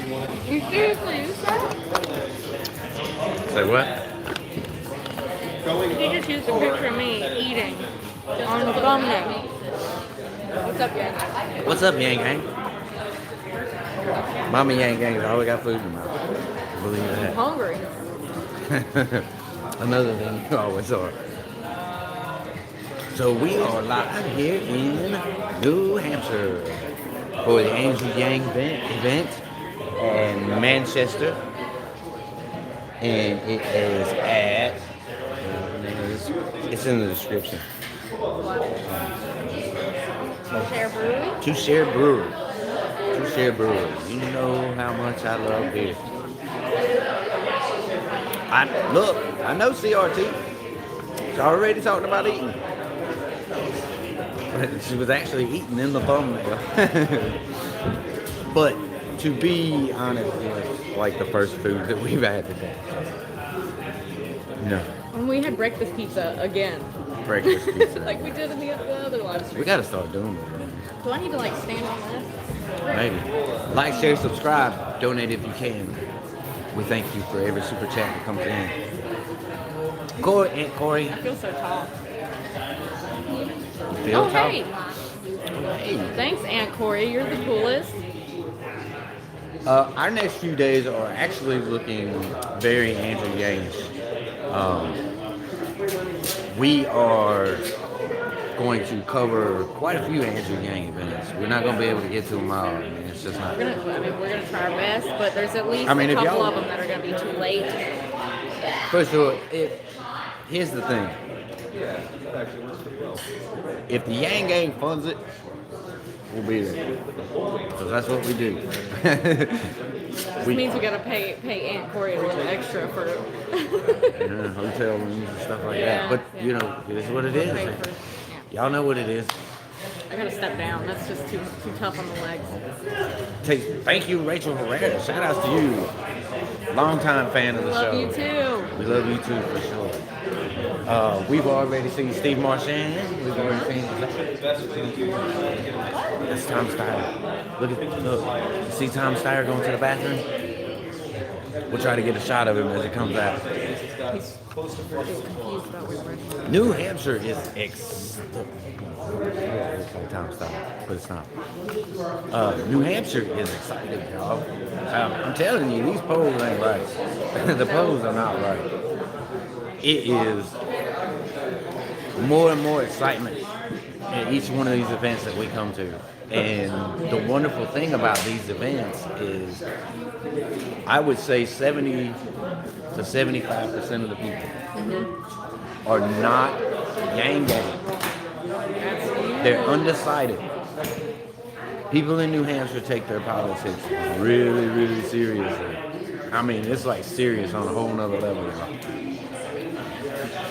You seriously use that? Say what? You just used a picture of me eating on the thumbnail. What's up, Yang? What's up, Yang Gang? Mama Yang Gang has always got food in her mouth. Believe I'm that. hungry. Another thing you always are. So we are live here in New Hampshire for the Angel Yang event in Manchester. And it is at, it's in the description. Two Share Brewery. You know how much I love beer. I know CRT. She's already talking about eating. But she was actually eating in the thumbnail. But to be honest, it's like the first food that we've had today. No. And we had breakfast pizza again. Breakfast pizza. Like we did in the other live stream. We gotta start doing it. Do I need to like stand on this? Maybe. Like, share, subscribe, donate if you can. We thank you for every super chat that comes in. Aunt Corey. I feel so tall. You feel tall? Hey. Hey. Thanks, Aunt Corey. You're the coolest. Our next few days are actually looking very Andrew Yangish. We are going to cover quite a few Andrew Yang events. We're not going to be able to get to them all. I mean, it's just not. We're gonna try our best, but there's at least a couple of them that are gonna be too late. First of all, here's the thing. If the Yang Gang funds it, we'll be there. Because that's what we do. This means we gotta pay Aunt Corey a little extra for hotel rooms and stuff like that. But you know, it is what it is. Y'all know what it is. I gotta step down. That's just too tough on the legs. Thank you, Rachel Herrera. Shout outs to you. Longtime fan of the show. Love you too. We love you too for sure. We've already seen Steve Marchand. We've already seen. That's Tom Steyer. Look. You see Tom Steyer going to the bathroom? We'll try to get a shot of him as it comes out. He's confused about where we're at. New Hampshire is Tom Steyer, but it's not. New Hampshire is exciting, y'all. I'm telling you, these polls ain't right. The polls are not right. It is more and more excitement at each one of these events that we come to. And the wonderful thing about these events is I would say 70 to 75% of the people are not Yang Gang. They're undecided. People in New Hampshire take their politics really, really seriously. I mean, it's like serious on a whole nother level.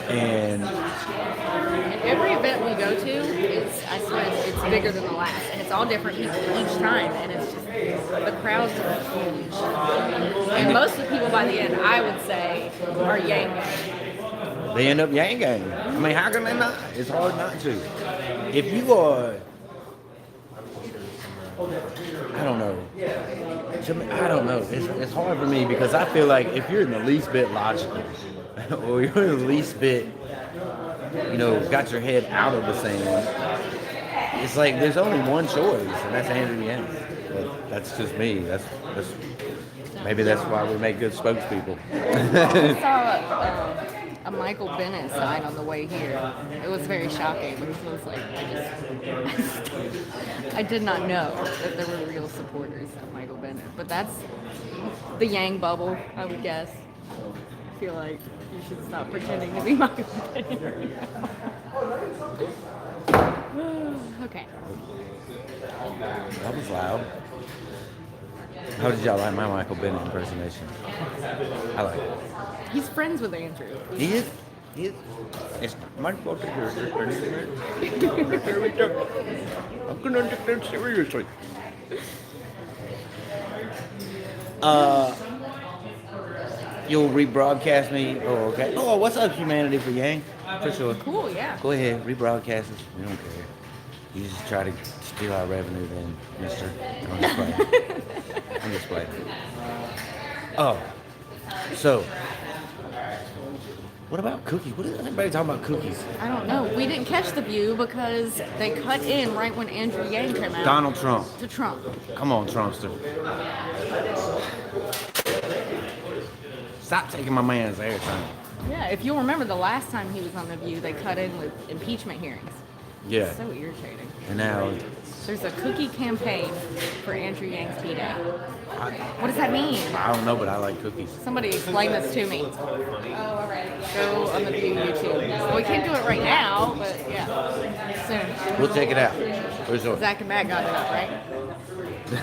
And every event we go to, I swear, it's bigger than the last, and it's all different each time, and it's just, the crowds are huge. And most of the people by the end, I would say, are Yang Gang. They end up Yang Gang. I mean, how can they not? It's hard not to. If you are, I don't know. It's hard for me because I feel like if you're in the least bit logical, or you're in the least bit, got your head out of the sand, it's like there's only one choice, and that's Andrew Yang. But that's just me. Maybe that's why we make good spokespeople. I saw a Michael Bennett sign on the way here. It was very shocking because it was like I did not know that there were real supporters of Michael Bennett. But that's the Yang bubble, I would guess. I feel like you should stop pretending to be Michael Bennett right now. Okay. That was loud. How did y'all like my Michael Bennett impersonation? I like it. He's friends with Andrew. He is. It's my fault to hear this. I'm gonna take that seriously. You'll rebroadcast me? Oh, okay. Oh, what's up, Humanity for Yang? For sure. Cool, yeah. Go ahead, rebroadcast us. We don't care. You just try to steal our revenue then, mister. I'm just playing. I'm just playing. Oh, so what about cookies? What is everybody talking about cookies? I don't know. We didn't catch the view because they cut in right when Andrew Yang came out. Donald Trump. To Trump. Come on, Trumpster. Stop taking my man's airtime. Yeah, if you'll remember the last time he was on The View, they cut in with impeachment hearings. Yeah. It's so irritating. And now There's a cookie campaign for Andrew Yang's B-Day. What does that mean? I don't know, but I like cookies. Somebody explain this to me. Go on The View YouTube. Well, we can't do it right now, but yeah, soon. We'll check it out. For sure. Zach and Matt got it up,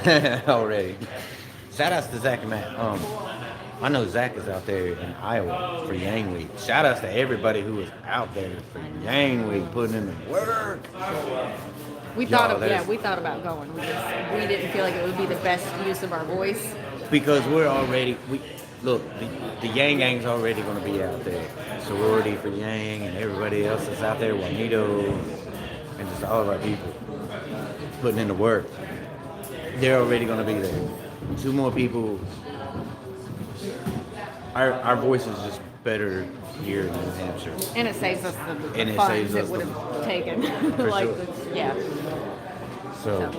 right? Already. Shout outs to Zach and Matt. I know Zach is out there in Iowa for Yang Week. Shout outs to everybody who is out there for Yang Week, putting in the work. We thought about going. We didn't feel like it would be the best use of our voice. Because look, the Yang Gang's already going to be out there. Sorority for Yang and everybody else that's out there, Juanito, and just all of our people putting in the work. They're already going to be there. 2 more people. Our voice is just better here in New Hampshire. And it saves us the funds it would have taken. For like, sure. Yeah. So,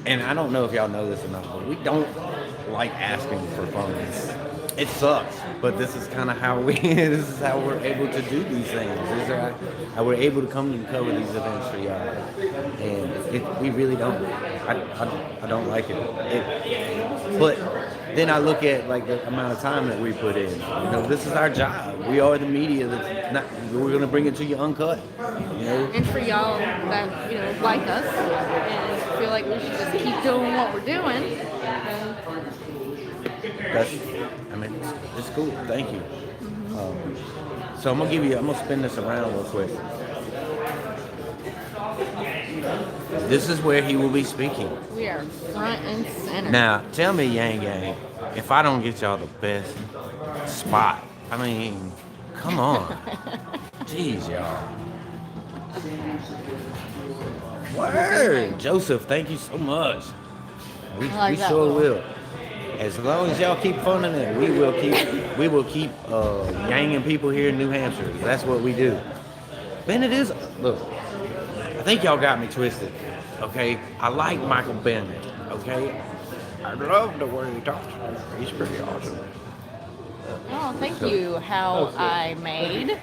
and I don't know if y'all know this or not, but we don't like asking for funds. It sucks, but this is kind of how we're able to do these things. This is how we're able to come and cover these events for y'all. And we really don't. I don't like it. But then I look at like the amount of time that we put in. This is our job. We are the media. We're gonna bring it to you uncut. And for y'all that like us and feel like we should just keep doing what we're doing. It's cool. Thank you. So I'm gonna spin this around real quick. This is where he will be speaking. We are front and center. Now, tell me, Yang Gang, if I don't get y'all the best spot, I mean, come on. Jeez, y'all. Word. Joseph, thank you so much. We sure will. As long as y'all keep funding it, we will keep yanging people here in New Hampshire. That's what we do. Bennett is, look, I think y'all got me twisted, okay? I like Michael Bennett, okay? I love the way he talks. He's pretty awesome. Oh, thank you. How I made.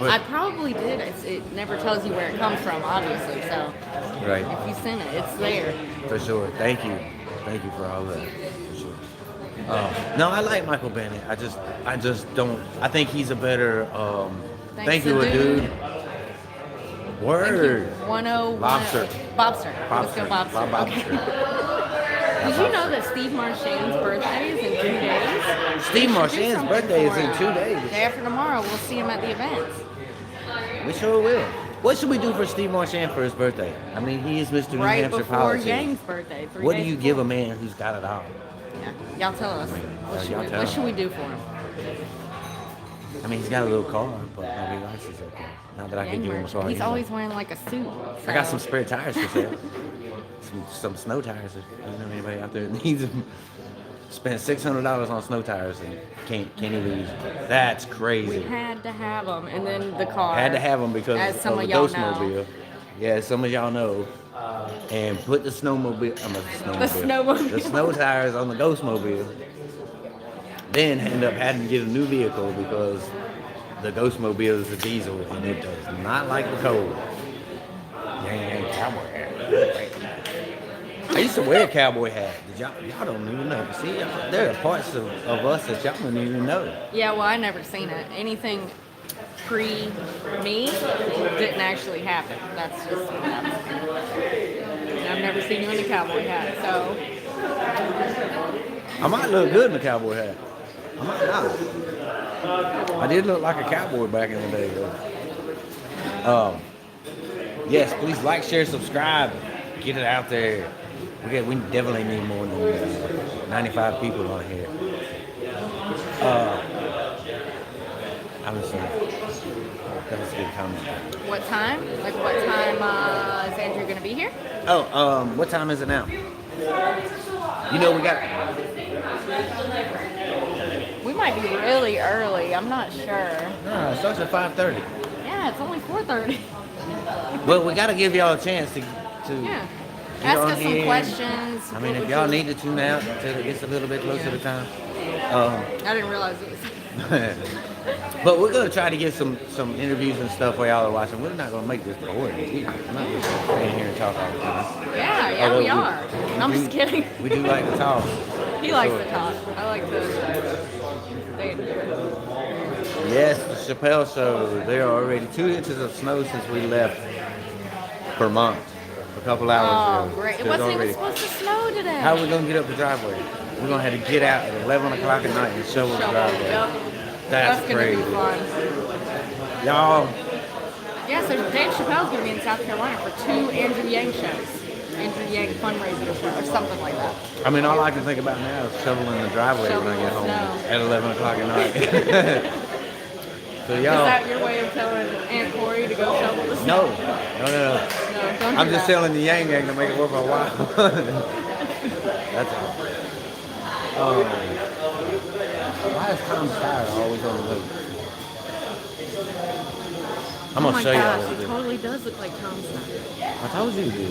I probably did. It never tells you where it comes from, obviously. So, right. If you send it, it's there. For sure. Thank you for all that. For sure. No, I like Michael Bennett. I just don't. I think he's a better. Thank you, dude. Word. 101. Bobster. Let's go Bobster. Okay. Did you know that Steve Marchand's birthday is in 2 days? Steve Marchand's birthday is in 2 days. Day after tomorrow, we'll see him at the events. We sure will. What should we do for Steve Marchand for his birthday? I mean, he is Mr. New Hampshire politics. Right before Yang's birthday. What do you give a man who's got it all? Yeah, y'all tell us. What should we do for him? I mean, he's got a little car, but nobody likes his car. Not that I can give him a car. He's always wearing like a suit. I got some spare tires for sale. some snow tires. If you know anybody out there that needs them. Spent $600 on snow tires and can't even use them. That's crazy. We had to have them, and then the car. Had to have them because as some of the y'all Ghostmobile. know. Yeah, some of y'all know. And put the snowmobile. The snow tires on the Ghostmobile. Then end up having to get a new vehicle because the Ghostmobile is a diesel and it does not like the cold. Dang, cowboy hat. I used to wear a cowboy hat. Y'all don't even know. See, there are parts of us that y'all don't even know. Yeah, well, I never seen it. Anything pre-me didn't actually happen. That's just what happened. And I've never seen you in a cowboy hat, so. I might look good in a cowboy hat. I might not. I did look like a cowboy back in the day, though. Yes, please like, share, subscribe. Get it out there. We definitely need more than 95 people on here. I was saying, that was a good comment. What time? Like what time is Andrew going to be here? What time is it now? We got might be really early. I'm not sure. No, it starts at 5:30. Yeah, it's only 4:30. Well, we got to give y'all a chance to Yeah. get Ask on us some here. questions. I mean, What if would y'all you- need to tune out until it gets a little bit closer to time. I didn't realize it was. But we're gonna try to get some interviews and stuff while y'all are watching. We're not gonna make this boring. We're not just gonna stand here and talk all the time. Yeah, Although we are. I'm do- just kidding. We do like to talk. He likes So- to talk. I like to. Yes, the Chappelle Show. There are already 2 inches of snow since we left Vermont a couple hours Oh, ago. great. It There's wasn't even already- supposed to snow today. How are we gonna get up the driveway? We're gonna have to get out at 11 o'clock at night and shovel the driveway. Yep. That's gonna crazy. be fun. Y'all, Yeah, so Dave Chappelle's gonna be in South Carolina for 2 Andrew Yang shows. Andrew Yang fundraising show or something like that. I mean, all I can think about now is shoveling the driveway when I get home Shoveling at 11 o'clock at night. So Is y'all, that your way of telling Aunt Corey to go shovel the snow? no. No, don't do I'm just that. telling the Yang Gang to make it worth my while. That's all. Why is Tom Steyer always on the loop? I'm Oh gonna my show y'all gosh, what he to do. totally does look like Tom Steyer. I told you to do.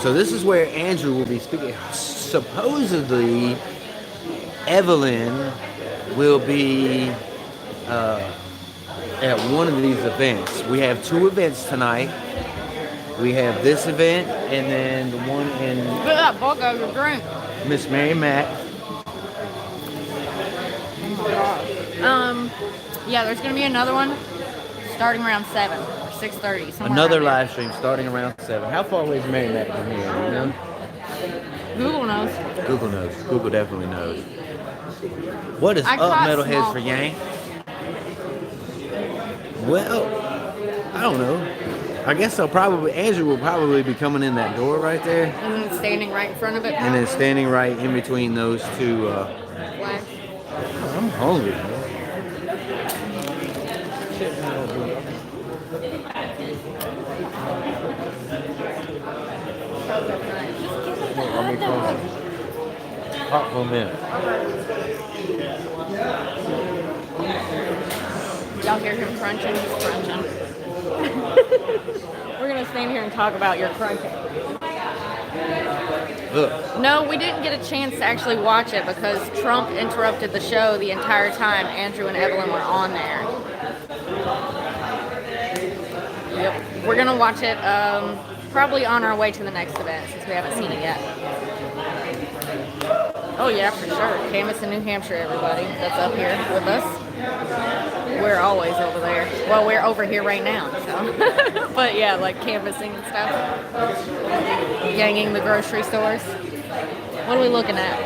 So this is where Andrew will be speaking. Supposedly, Evelyn will be at one of these events. We have 2 events tonight. We have this event and then the one in Look at that bug out of your drink. Miss Mary Mack. Yeah, there's gonna be another one starting around 7 or 6:30. Another live stream starting around 7. How far away is Mary Mack from here? You know? Google knows. Google knows. Google definitely knows. What is I up, caught Metalheads small for Yang? Well, I don't know. I guess Andrew will probably be coming in that door right there, And then standing right in front of it. and then standing right in between those 2. Flags. I'm hungry, man. Let me call hot for a minute. Y'all hear him crunching? He's crunching. We're gonna stand here and talk about your crunching. Look, No, we didn't get a chance to actually watch it because Trump interrupted the show the entire time Andrew and Evelyn were on there. Yep. We're gonna watch it probably on our way to the next event since we haven't seen it yet. Oh yeah, for sure. Canvas in New Hampshire, everybody that's up here with us. We're always over there. Well, we're over here right now, so. But yeah, like canvassing and stuff. Ganging the grocery stores. What are we looking at?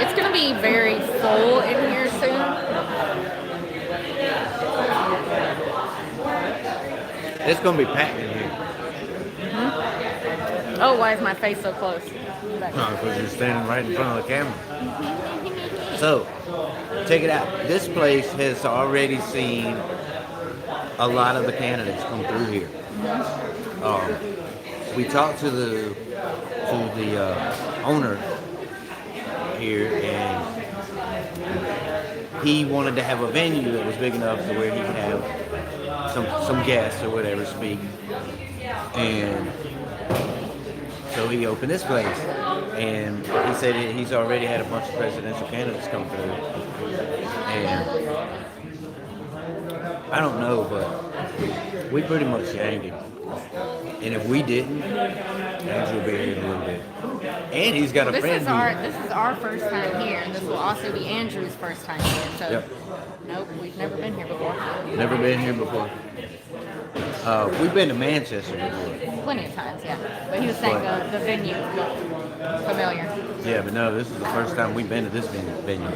It's gonna be very full in here soon. it's gonna be packed in here. Oh, why is my face so close? Because you're standing right in front of the camera. So, check it out. This place has already seen a lot of the candidates come through here. We talked to the owner here, and he wanted to have a venue that was big enough to where he could have some guests or whatever speak, and so he opened this place, and he said he's already had a bunch of presidential candidates come through, and I don't know, but we pretty much yanked him. And if we didn't, Andrew will be here in a little bit. And he's got a This friend is our first time here, and this will also be Andrew's first time here. So, Yep. Nope, we've never been here before. Never been here before. We've been to Manchester before. Plenty of times, yeah. But he was saying the venue looked familiar. Yeah, but no, this is the first time we've been to this venue.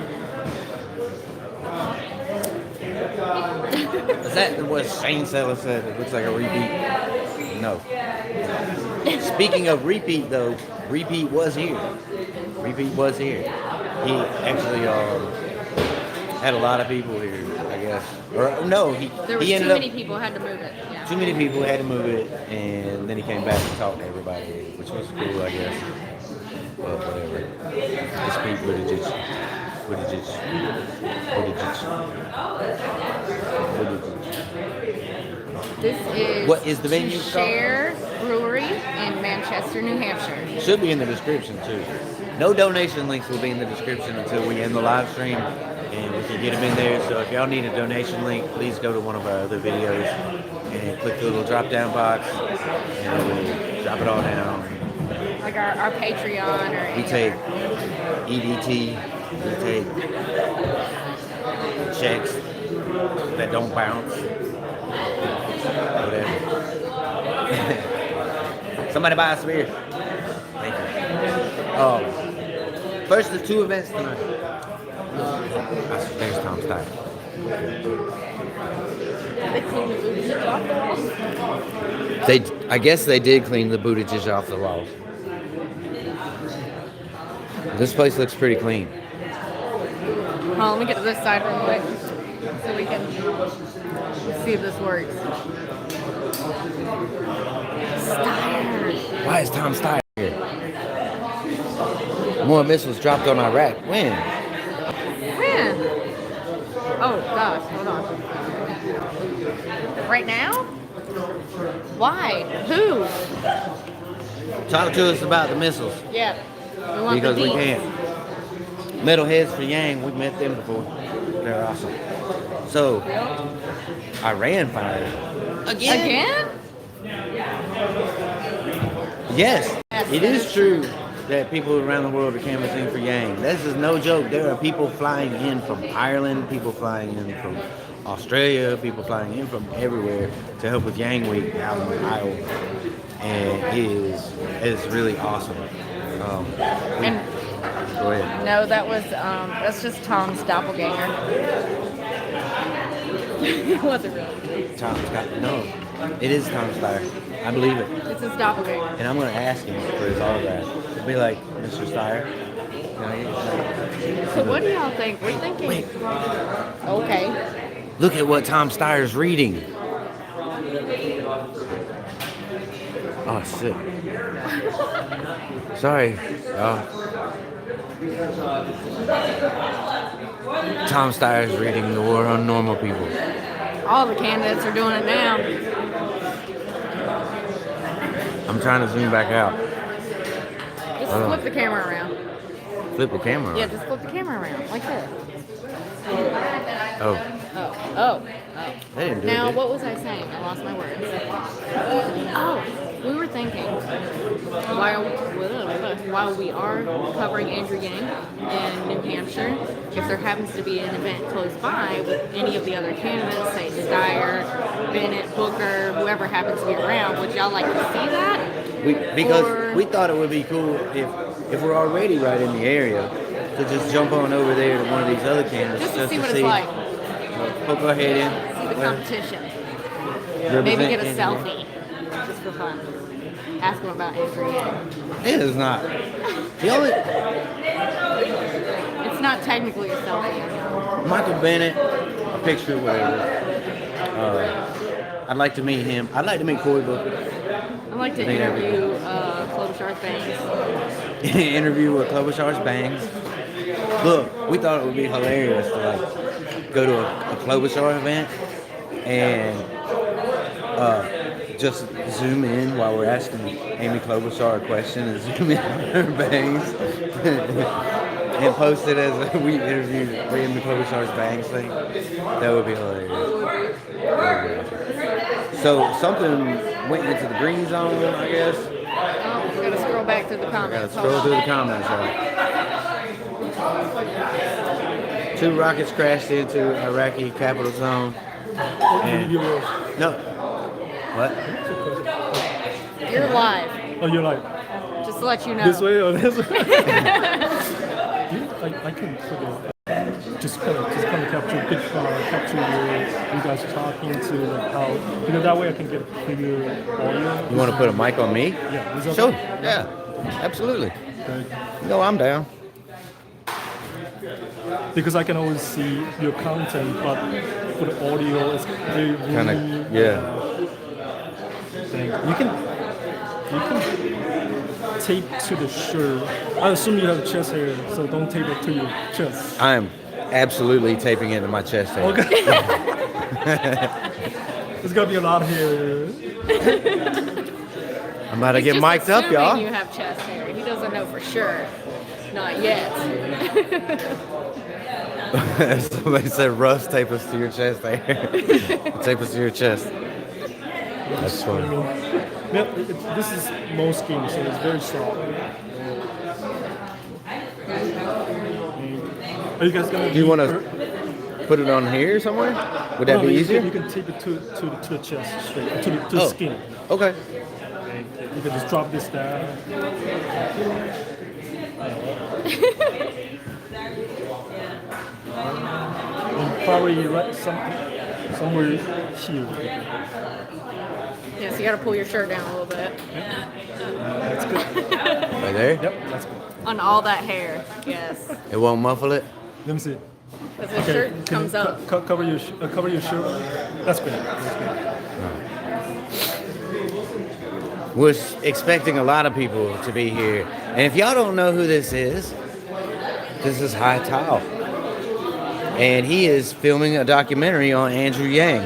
Is that what Shane Sellers said? It looks like a repeat. No. Speaking of repeat, though, Repeat was here. Repeat was here. He actually had a lot of people here, I guess. Or no, There was he too ended up. many people, had to move it. Yeah. too many people had to move it, and then he came back and talked to everybody, which was cool, I guess. But whatever. It's Pete Buttigieg. This is What is the venue called? Share Brewery in Manchester, New Hampshire. Should be in the description too. No donation links will be in the description until we end the live stream, and we can get them in there. So if y'all need a donation link, please go to one of our other videos and click the little drop down box, and we'll drop it all down. Like our Patreon or We take EDT, we take checks that don't bounce, whatever. Somebody buy us a beer. Thank you. First, the two events tonight. There's Tom Stein. I guess they did clean the Buttigieg off the walls. This place looks pretty clean. Hold on, let me get to this side real quick so we can see if this works. Steyer. Why is Tom Steyer here? More missiles dropped on Iraq. When? When? Oh gosh, hold on. Right now? Why? Who? Talk to us about the missiles. Yeah. We want Because the we deets. can't. Metalheads for Yang, we've met them before. They're awesome. So, Iran fired. Again? Yes, Yes, it that is is true that people around the world are canvassing for Yang. This is no joke. There are people flying in from Ireland, people flying in from Australia, people flying in from everywhere to help with Yang Week out in Iowa. And it's really awesome. And Go ahead. no, that's just Tom's doppelganger. It wasn't really. Tom Scott. No, it is Tom Steyer. I believe it. It's his doppelganger. And I'm going to ask him for his autograph. I'll be like, Mr. Steyer, can I get So what do y'all think? We're thinking. Wait. Okay. Look at what Tom Steyer's reading. Oh, shit. Sorry. Tom Steyer's reading The War on Normal People. All the candidates are doing it now. I'm trying to zoom back out. Just flip the camera around. Flip the camera. Yeah, just flip the camera around like this. Oh, Oh. they didn't do Now, it. what was I saying? I lost my words. Oh, we were thinking while we are covering Andrew Yang in New Hampshire, if there happens to be an event close by with any of the other candidates, say Steyer, Bennett, Booker, whoever happens to be around, would y'all like to see that? Because Or- we thought it would be cool if we're already right in the area to just jump on over there to one of these other candidates Just to see what it's like. Poke our head in. See the competition. Represent Maybe get a Andrew Yang. selfie, just for fun. Ask them about Andrew Yang. It is not. The only It's not technically a selfie. Michael Bennett, a picture, whatever. I'd like to meet him. I'd like to meet Cory Booker. I'd like to I think that'd be interview Klobuchar's Banks. Interview with Klobuchar's Bangs. Look, we thought it would be hilarious to go to a Klobuchar event and just zoom in while we're asking Amy Klobuchar a question and zoom in on her bangs and post it as we interviewed Amy Klobuchar's bangs thing. That would be hilarious. So something went into the green zone, I guess. Oh, we gotta scroll back to the Gotta comments. scroll through the comments, right? 2 rockets crashed into Iraqi capital zone. And no, what? You're live. Oh, you're like Just to let you know. this way or this way? I can sort of just kind of capture you guys talking to like how that way I can get a preview audio. You want to put a mic on me? Yeah. Is that Sure. okay? Yeah, absolutely. Okay. No, I'm down. Because I can always see your content, but for the audio, it's very Kind of, yeah. thing. You can tape to the shirt. I assume you have chest hair, so don't tape it to your chest. I'm absolutely taping it to my chest hair. Okay. There's gonna be a lot of hair. I'm about to He's get just mic'd up, assuming y'all. You have chest hair. He doesn't know for sure. Not yet. Somebody said, Russ, tape us to your chest hair. Tape us to your chest. That's funny. Yep, this is moleskin, so it's very soft. Are you guys gonna? Do you want to put it on here somewhere? Would that be easier? You can tape it to the chest straight, to the skin. Okay. You can just drop this down. And probably right somewhere here. Yeah, so you gotta pull your shirt down a little bit. That's good. Right there? Yep, that's good. On all that hair, yes. It won't muffle it? Let me see. Because the shirt can comes you up. cover your shirt. That's good. That's good. We're expecting a lot of people to be here. And if y'all don't know who this is High Tile. And he is filming a documentary on Andrew Yang.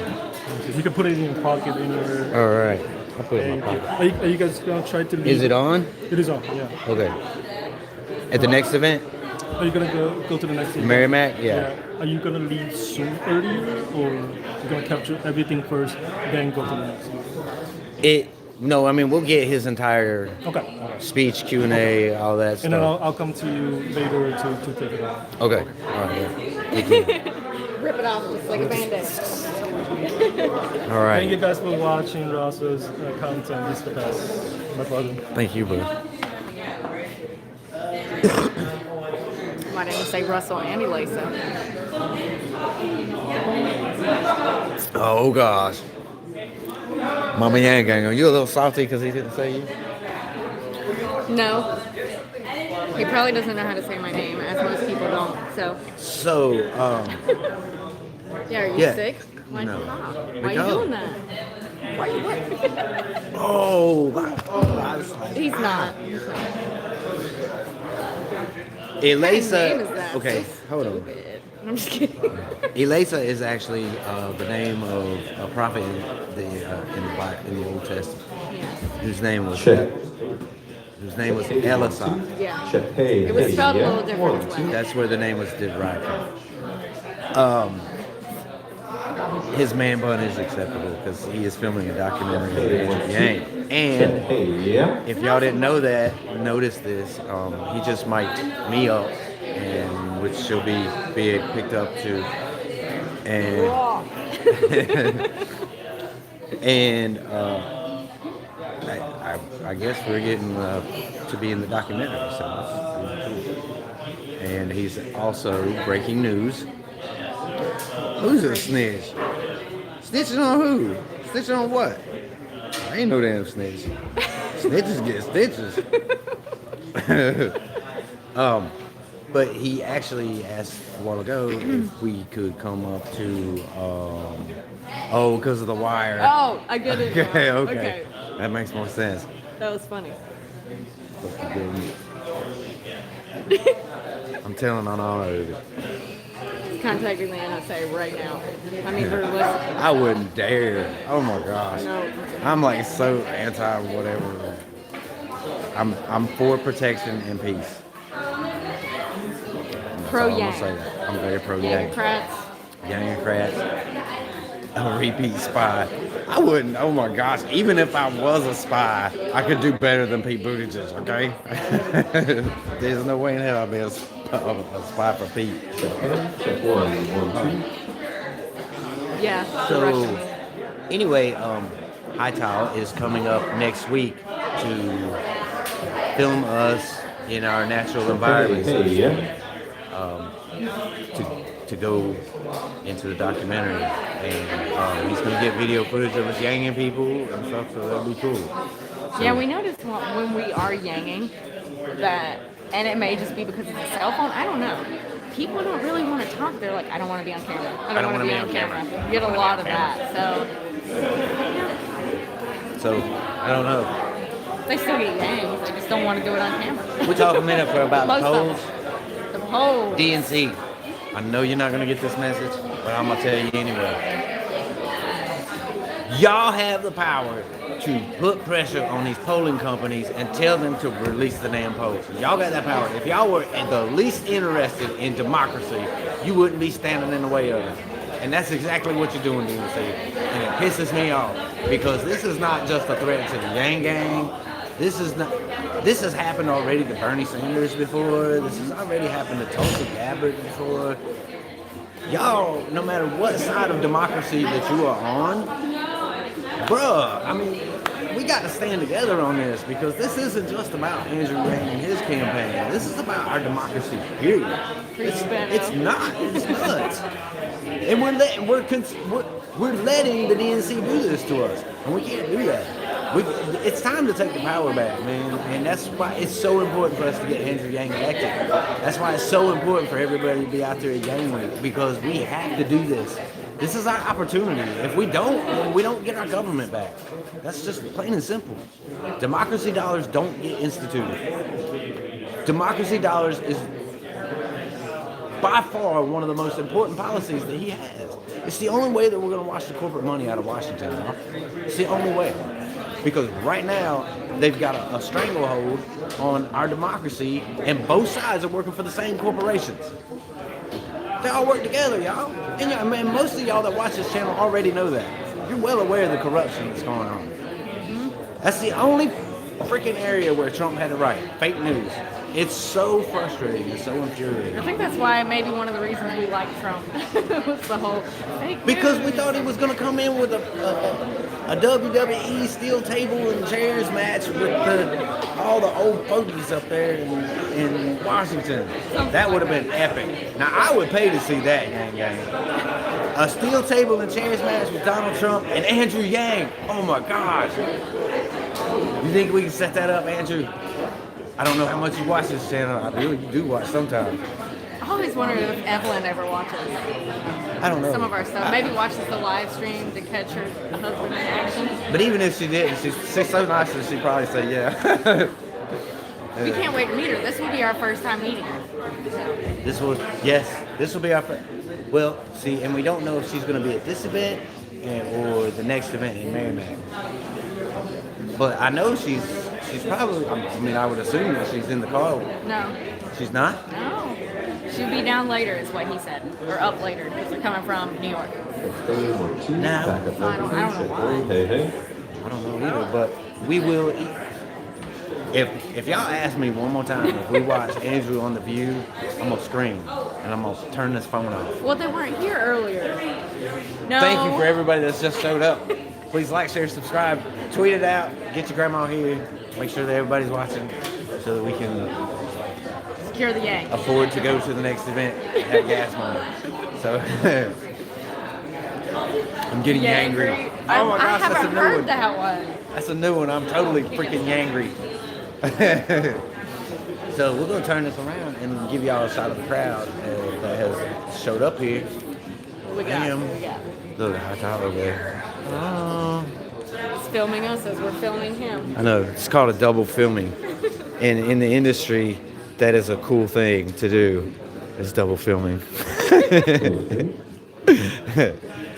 You can put it in your pocket anywhere. All right. I'll put it in my pocket. Are you guys gonna try to leave? Is it on? It is on, yeah. Okay. At the next event? Are you gonna go to the next event? Merrimack? Yeah. Are you gonna leave soon earlier, or you're gonna capture everything first, then go to the next event? No, I mean, we'll get his entire Okay. speech, Q&A, all that stuff. And then I'll come to you later to take it off. Okay. All right. Yeah. Rip it off just like a band-aid. All right. Thank you guys for watching Ross's content. This is the best. My brother. Thank you, bro. My name is say Russell and Elisa. Oh, gosh. Mama Yang Gang, are you a little salty because he didn't say you? No. He probably doesn't know how to say my name, as most people don't. So, yeah, are you sick? Why No. Why are you doing that? Why are you what? Oh, He's not. What kind of name is Elisa. that? Okay, So hold on. stupid. I'm just kidding. Elisa is actually the name of a prophet in the Old Testament. Yeah. Whose name was Elisa. Yeah. It was spelled a little different as well. That's where the name was derived from. His man bun is acceptable because he is filming a documentary of Andrew Yang. And if y'all didn't know that, notice this. He just mic'd me up, and which she'll be picked up to. And and I guess we're getting to be in the documentary. So that's really cool. And he's also breaking news. Who's a snitch? Snitching on who? Snitching on what? I ain't no damn snitch. Snitches get stitches. But he actually asked a while ago if we could come up to, because of the wire. Oh, I get it. now. Okay. That makes more sense. That was funny. I'm telling on all of it. Contacting the NSA right now. I mean, they're listening. I wouldn't dare. Oh my gosh. No. I'm like so anti whatever. I'm for protection and peace. Pro I'm Yang. gonna say that. I'm very pro Yang. Democrats. Democrats. A repeat spy. I wouldn't. Oh my gosh. Even if I was a spy, I could do better than Pete Buttigieg. Okay. There's no way in hell I'd be a spy for Pete. Yeah. So, Russians. anyway, High Tile is coming up next week to film us in our natural environment. To go into the documentary, and he's gonna get video footage of us yanging people and stuff, so that'll be cool. So, Yeah, we noticed when we are yanging that, and it may just be because it's a cell phone. I don't know. People don't really want to talk. They're like, I don't want to be on camera. I don't want to be on camera. You get a lot of that. So So I don't know. They still get yangs. They just don't want to do it on camera. We talk a minute for about the Most of polls. them. The polls. DNC. I know you're not gonna get this message, but I'm gonna tell you anyway. Y'all have the power to put pressure on these polling companies and tell them to release the damn polls. Y'all got that power. If y'all were the least interested in democracy, you wouldn't be standing in the way of it. And that's exactly what you're doing, DNC. And it pisses me off because this is not just a threat to the Yang Gang. This has happened already to Bernie Sanders before. This has already happened to Tulsi Gabbard before. Y'all, no matter what side of democracy that you are on, bruh, I mean, we got to stand together on this because this isn't just about Andrew Yang and his campaign. This is about our democracy, period. It's not. It's nuts. And we're letting the DNC do this to us, and we can't do that. It's time to take the power back, man, and that's why it's so important for us to get Andrew Yang elected. That's why it's so important for everybody to be out there at Yang Week, because we have to do this. This is our opportunity. If we don't, then we don't get our government back. That's just plain and simple. Democracy dollars don't get instituted. Democracy dollars is by far one of the most important policies that he has. It's the only way that we're going to wash the corporate money out of Washington. Huh? It's the only way. Because right now, they've got a stranglehold on our democracy, and both sides are working for the same corporations. They all work together, y'all. And yeah, man, most of y'all that watch this channel already know that. You're well aware of the corruption that's going on. Mm-hmm. That's the only freaking area where Trump had it right. Fake news. It's so frustrating. It's so infuriating. I think that's why maybe one of the reasons we like Trump was the whole fake because news. we thought he was going to come in with a WWE steel table and chairs match with all the old fogies up there in Washington. That would have been epic. Now, I would pay to see that, Yang Gang. A steel table and chairs match with Donald Trump and Andrew Yang. Oh, my gosh. You think we can set that up, Andrew? I don't know how much you watch this channel. I really do watch sometimes. I always wondered if Evelyn ever watches I don't know. some of our stuff. Maybe watches the live stream to catch her husband in action. But even if she did, she's so nice that she'd probably say yeah. We can't wait to meet her. This will be our first time meeting her. This will be our first. Well, see, and we don't know if she's going to be at this event or the next event in Merrimack. But I know she's probably, I mean, I would assume that she's in the car. No. She's not? No. She'll be down later is what he said. Or up later because they're coming from New York. No. I don't know why. I don't know either, but we will eat. If y'all ask me one more time, if we watch Andrew on The View, I'm going to scream and I'm going to turn this phone off. Well, they weren't here earlier. No. Thank you for everybody that's just showed up. Please like, share, subscribe, tweet it out, get your grandma here, make sure that everybody's watching so that we can Secure the Yang. afford to go to the next event at gas money. So I'm getting angry. Oh my gosh, I that's a haven't new heard one. that one. That's a new one. I'm totally freaking angry. So we're gonna turn this around and give y'all a shot of the crowd that has showed up here. We got. Look, I thought over there. He's filming us as we're filming him. I know, it's called a double filming. And in the industry, that is a cool thing to do, is double filming.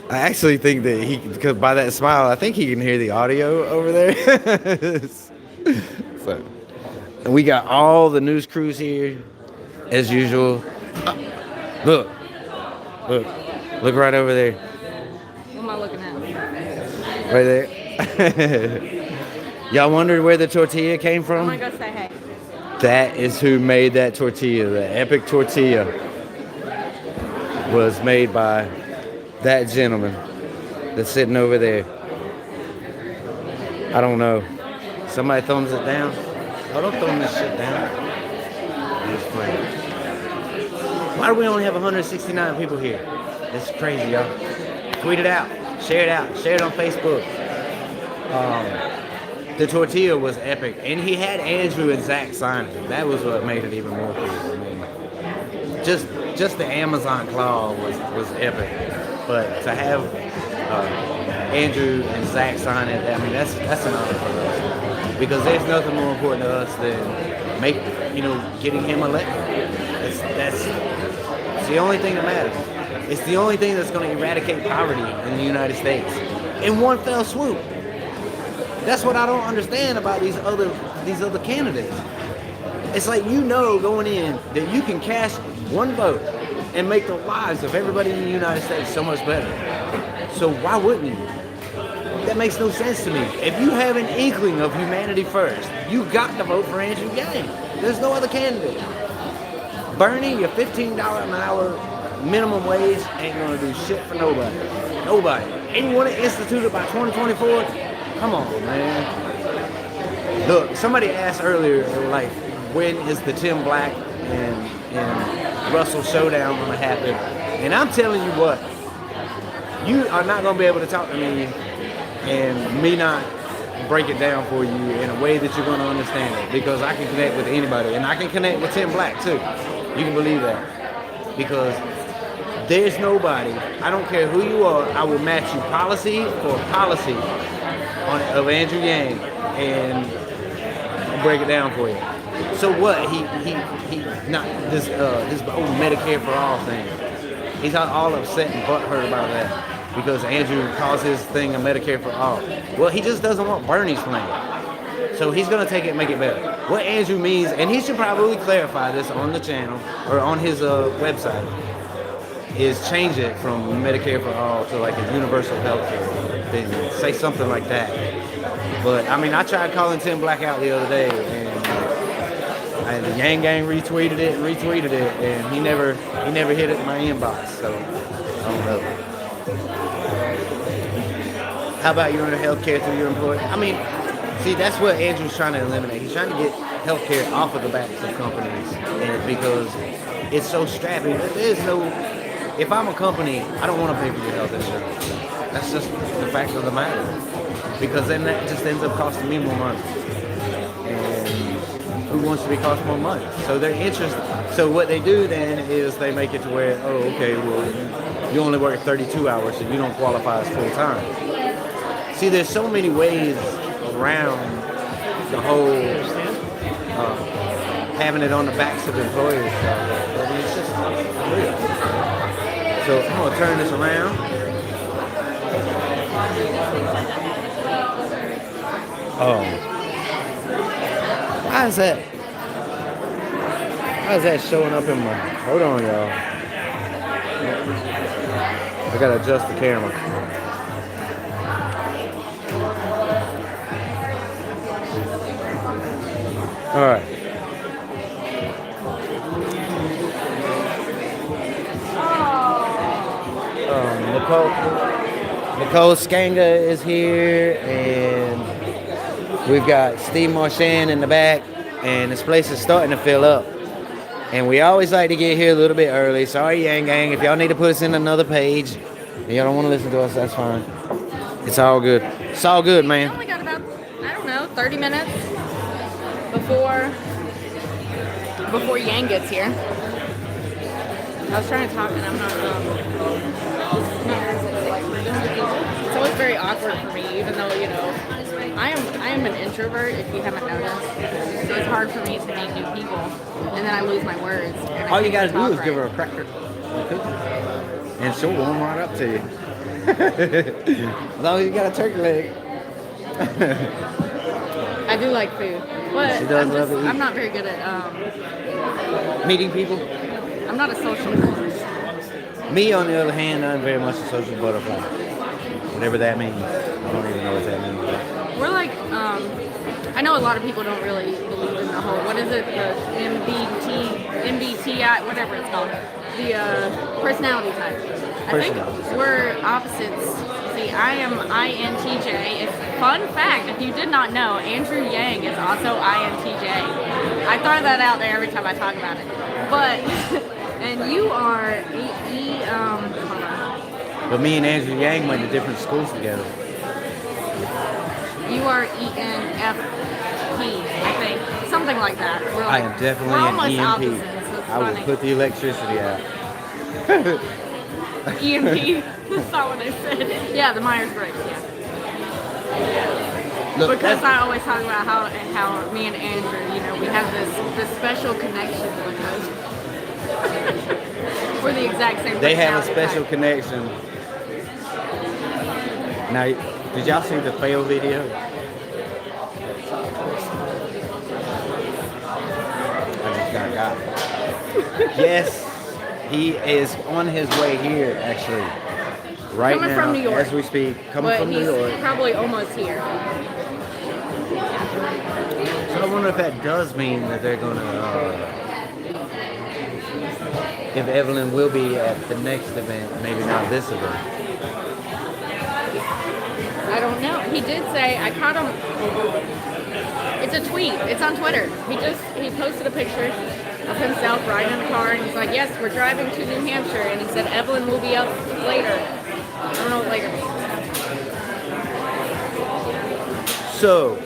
I actually think that because by that smile, I think he can hear the audio over there. So, and we got all the news crews here, as usual. Look right over there. What am I looking at? Right there. Y'all wondered where the tortilla came from? I'm gonna go say hey. That is who made that tortilla. The epic tortilla was made by that gentleman that's sitting over there. I don't know. Somebody thumbs it down. Oh, don't thumb this shit down. I'm just playing. Why do we only have 169 people here? That's crazy, y'all. Tweet it out. Share it out. Share it on Facebook. The tortilla was epic. And he had Andrew and Zach sign it. That was what made it even more cool. I mean, just the Amazon claw was epic. But to have Andrew and Zach sign it, I mean, that's an honor for us. Because there's nothing more important to us than getting him elected. That's the only thing that matters. It's the only thing that's going to eradicate poverty in the United States in one fell swoop. That's what I don't understand about these other candidates. It's like, going in that you can cast one vote and make the lives of everybody in the United States so much better. So why wouldn't you? That makes no sense to me. If you have an inkling of humanity first, you got to vote for Andrew Yang. There's no other candidate. Bernie, your $15 an hour minimum wage ain't gonna do shit for nobody. Nobody. And you want to institute it by 2024? Come on, man. Look, somebody asked earlier, like, when is the Tim Black and Russell showdown gonna happen? And I'm telling you what, you are not gonna be able to talk to me and me not break it down for you in a way that you're gonna understand it, because I can connect with anybody, and I can connect with Tim Black too. You can believe that, because there's nobody, I don't care who you are, I will match you policy for policy of Andrew Yang and break it down for you. So what? He not this whole Medicare for all thing. He's all upset and butthurt about that because Andrew calls his thing a Medicare for all. Well, he just doesn't want Bernie's plan. So he's gonna take it and make it better. What Andrew means, and he should probably clarify this on the channel or on his website, is change it from Medicare for all to like a universal health care. Then say something like that. But I mean, I tried calling Tim Black out the other day, and the Yang Gang retweeted it, and he never hit it in my inbox. So I don't know. How about you in health care through your employer? I mean, see, that's what Andrew's trying to eliminate. He's trying to get health care off of the backs of companies, and because it's so strapping. If I'm a company, I don't want to pay for your health insurance. That's just the fact of the matter. Because then that just ends up costing me more money. And who wants to be cost more money? So they're interested. So what they do then is they make it to where, you only work 32 hours, so you don't qualify as full time. See, there's so many ways around the whole having it on the backs of employers. It's just real. So I'm gonna turn this around. How is that showing up in my? Hold on, y'all. I gotta adjust the camera. All right. Nicole Skanga is here, and we've got Steve Marchand in the back, and this place is starting to fill up. And we always like to get here a little bit early. Sorry, Yang Gang, if y'all need to put us in another page and y'all don't want to listen to us, that's fine. It's all good. It's all good, man. We only got about, 30 minutes before Yang gets here. I was trying to talk, and I'm not. It's always very awkward for me, even though I am an introvert. If you haven't noticed, so it's hard for me to meet new people, and then I lose my words. All you gotta do is give her a cracker, and she'll warm right up to you. As long as you got a turkey leg. I do like food, but she does love to eat. I'm not very good at meeting people. I'm not a social person. Me, on the other hand, I'm very much a social butterfly. Whatever that means. I don't even know what that means. We're like, I know a lot of people don't really believe in the whole, what is it, the MBTI, whatever it's called, the personality type. I think we're opposites. See, I am INTJ. Fun fact, if you did not know, Andrew Yang is also INTJ. I throw that out there every time I talk about it. But, and you are hold on. But me and Andrew Yang went to different schools together. You are ENFP, I think. Something like that. I am definitely an EMP. I will put the electricity out. EMP. That's not what I said. Yeah, the Myers-Briggs. Yeah. Look, Because I always talk about how me and Andrew, you know, we have this special connection because we're the exact same. they have a personality special type. connection. Now, did y'all see the fail video? I just got. Yes, he is on his way here, actually. Right Coming now, from New York. as we speak, coming But from New he's York. probably almost here. So I wonder if that does mean that they're gonna, if Evelyn will be at the next event, maybe not this event. I don't know. He did say, I caught him. It's a tweet. It's on Twitter. He posted a picture of himself riding in a car, and he's like, yes, we're driving to New Hampshire. And he said, Evelyn will be up later. I don't know what later means. So,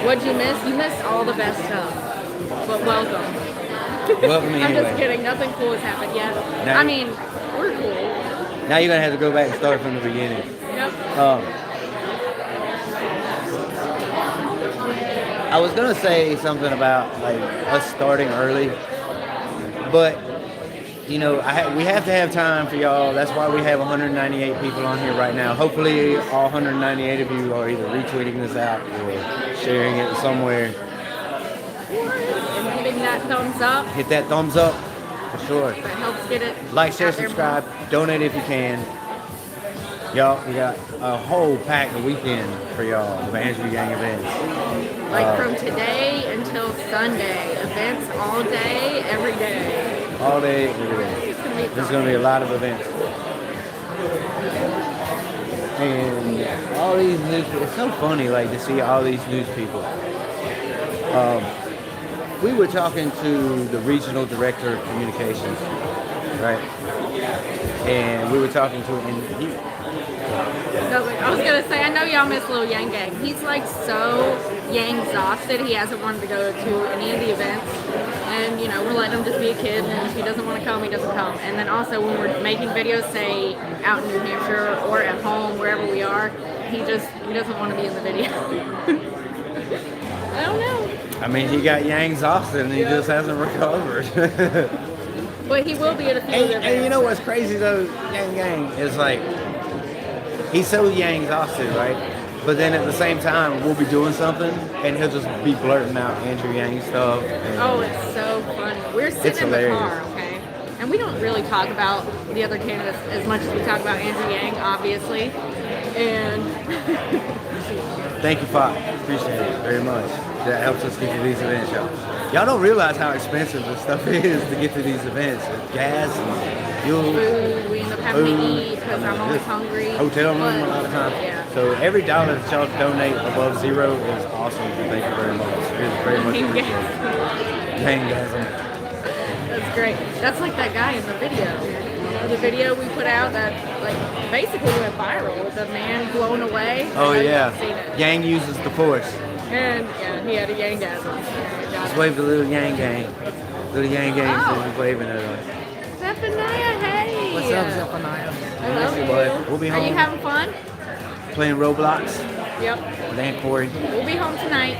What'd you miss? You missed all the best stuff. But welcome. welcome I'm anyway. just kidding. Nothing cool has happened yet. Now- I mean, we're cool. Now you're gonna have to go back and start from the beginning. Yep. I was gonna say something about like us starting early, but you know, we have to have time for y'all. That's why we have 198 people on here right now. Hopefully, all 198 of you are either retweeting this out or sharing it somewhere. And hitting that thumbs up. Hit that thumbs up for sure. That helps get it. Like, share, out there more. subscribe, donate if you can. Y'all, we got a whole packed weekend for y'all of Andrew Yang events. Like from today until Sunday. Events all day, every day. All day, every day. It's gonna be There's fun. going to be a lot of events. And all these news, it's so funny, like, to see all these news people. We were talking to the regional director of communications, right? And we were talking to him, and he, I was gonna say, I know y'all miss Lil Yang Gang. He's like so Yang exhausted. He hasn't wanted to go to any of the events, and you know we're letting him just be a kid. And if he doesn't want to come, he doesn't come. And then also when we're making videos, say out in New Hampshire or at home, wherever we are, he doesn't want to be in the video. I don't know. I mean, he got Yang exhausted and he just hasn't recovered. But he will be at a few of the And events. you know what's crazy though, Yang Gang, is like, he's so Yang exhausted, right? But then at the same time, we'll be doing something and he'll just be blurting out Andrew Yang stuff. And Oh, it's so funny. We're sitting It's in the hilarious. car, okay? And we don't really talk about the other candidates as much as we talk about Andrew Yang, obviously. And Thank you, Fox. Appreciate it very much. That helps us get to these events, y'all. Y'all don't realize how expensive this stuff is to get to these events. Gas and fuel. food, we end up having to Food. eat because I'm always hungry. Hotel room But, a lot of times. Yeah. So every dollar that y'all donate above zero is awesome. Thank you very much. It's very much appreciated. Gangasm. That's great. That's like that guy in the video. The video we put out that like basically went viral with the man blown away. Oh I know yeah. you've seen it. Yang uses the force. And yeah, he had a Yangasm. Let's wave the little Yang gang. Little Yang gang Oh. is waving at us. Zephaniah, hey! What's up, Zephaniah? I love Miss you. you, bud. We'll be Are you home. having fun? Playing Roblox Yep. with Aunt Corey. We'll be home tonight.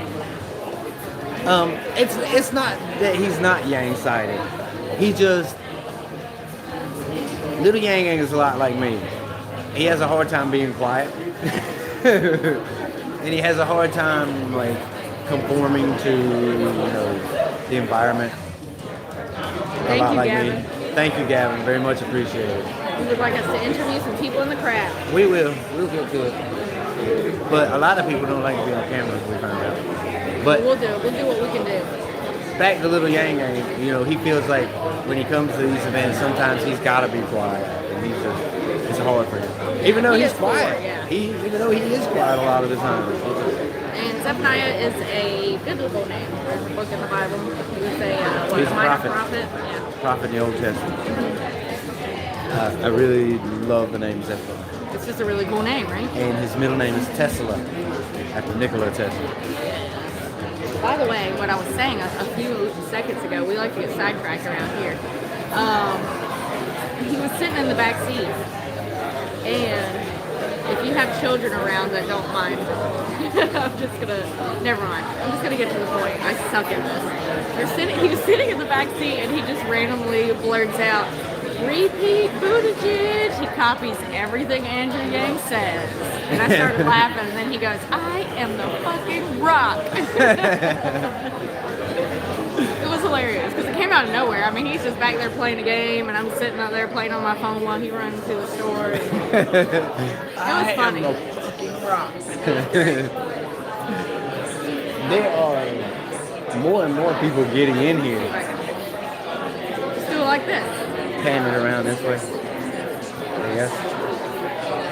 It's not that he's not Yang sided. He just little Yang Gang is a lot like me. He has a hard time being quiet, and he has a hard time like conforming to the environment. A Thank lot you, like Gavin. me. Thank you, Gavin. Very much appreciated. You would like us to interview some people in the crowd. We will. We'll get to it. But a lot of people don't like to be on camera, we found out. But We'll do what we can do. back to little Yang Gang, he feels like when he comes to these events, sometimes he's got to be quiet, and it's hard for him. Even though He he's is quiet, bored, yeah. even though he is quiet a lot of the time. And Zephaniah is a biblical name. There's a book in the Bible. He was a He's a minor prophet. prophet. Yeah. Prophet in the Old Testament. I really love the name Zephaniah. It's just a really cool name, right? And his middle name is Tesla, after Nikola Tesla. By the way, what I was saying a few seconds ago, we like to get sidetracked around here. he was sitting in the back seat. And if you have children around that don't mind, never mind. I'm just gonna get to the point. I suck at this. He was sitting in the back seat and he just randomly blurts out, "Repeat Buttigieg." He copies everything Andrew Yang says. And I started laughing and then he goes, "I am the fucking Rock." It was hilarious because it came out of nowhere. I mean, he's just back there playing a game and I'm sitting out there playing on my phone while he runs to the store. It was funny. There are more and more people getting in here. Just do it like this. Pan it around this way. Yes.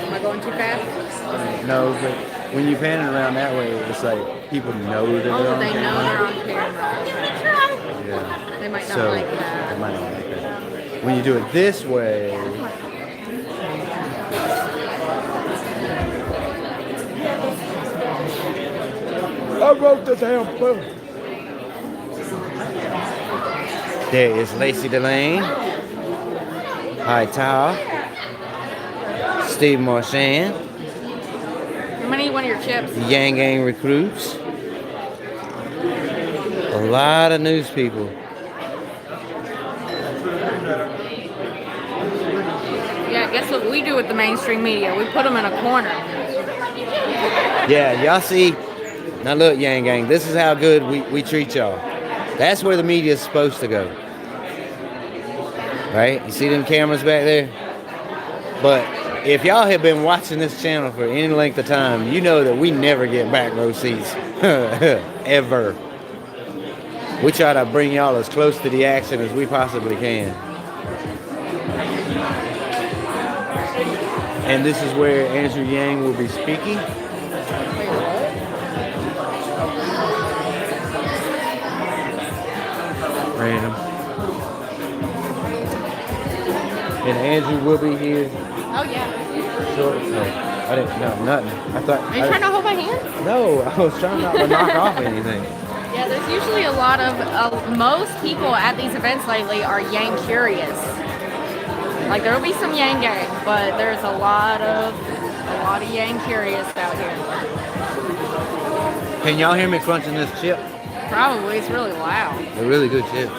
Am I going too fast? No, but when you pan it around that way, it's like people know that they're on they camera. know they're on camera. Yeah. They might not like that. They might not like that. When you do it this way, I wrote the damn book. There is Lacey Delane. Hi, Tao. Steve Marchand. I'm gonna eat one of your chips. Yang Gang recruits. A lot of news people. Yeah, guess what we do with the mainstream media? We put them in a corner. Yeah, y'all see. Now look, Yang Gang, this is how good we treat y'all. That's where the media is supposed to go. Right? You see them cameras back there? But if y'all have been watching this channel for any length of time, you know that we never get back row seats. Ever. We try to bring y'all as close to the action as we possibly can. And this is where Andrew Yang will be speaking. Random. And Andrew will be here. Oh yeah. Short. No, I didn't. No, nothing. I thought. Are you trying to hold my hand? No, I was trying not to knock off anything. Yeah, there's usually a lot of most people at these events lately are Yang curious. Like there'll be some Yang gang, but there's a lot of Yang curious out here. Can y'all hear me crunching this chip? Probably, it's really loud. A really good chip.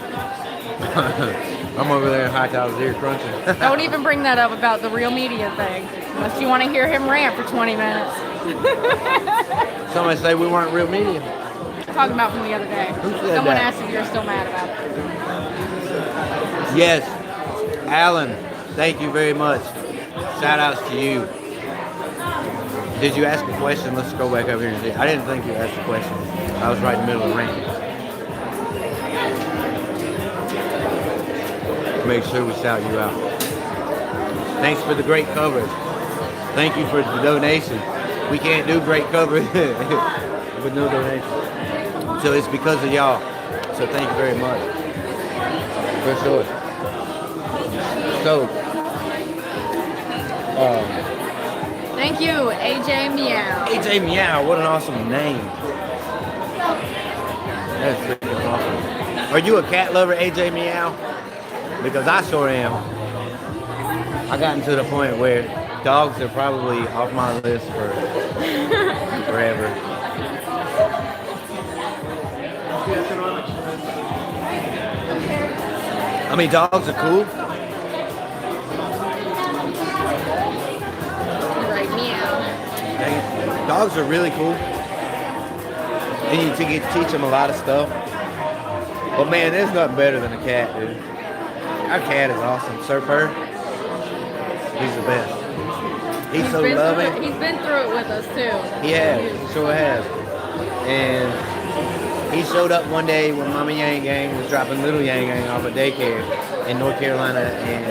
I'm over there in High Towers ear crunching. Don't even bring that up about the real media thing, unless you want to hear him rant for 20 minutes. Somebody say we weren't real media. Talking about from the other day. Who said Someone that? asked if you're still mad about it. Yes, Alan, thank you very much. Shout outs to you. Did you ask a question? Let's go back over here and see. I didn't think you asked a question. I was right in the middle of the rant. Make sure we shout you out. Thanks for the great coverage. Thank you for the donation. We can't do great coverage with no donation. So it's because of y'all. So thank you very much. For sure. So, Thank you, AJ Meow. AJ Meow, what an awesome name. That's freaking awesome. Are you a cat lover, AJ Meow? Because I sure am. I gotten to the point where dogs are probably off my list for forever. I mean, dogs are cool. Right, meow. Dang it. Dogs are really cool. And you get to teach them a lot of stuff. But man, there's nothing better than a cat, dude. Our cat is awesome. Sir Purr, he's the best. He's so loving. He's been through it with us too. He has, he sure has. And he showed up one day when Mama Yang Gang was dropping little Yang Gang off at daycare in North Carolina, and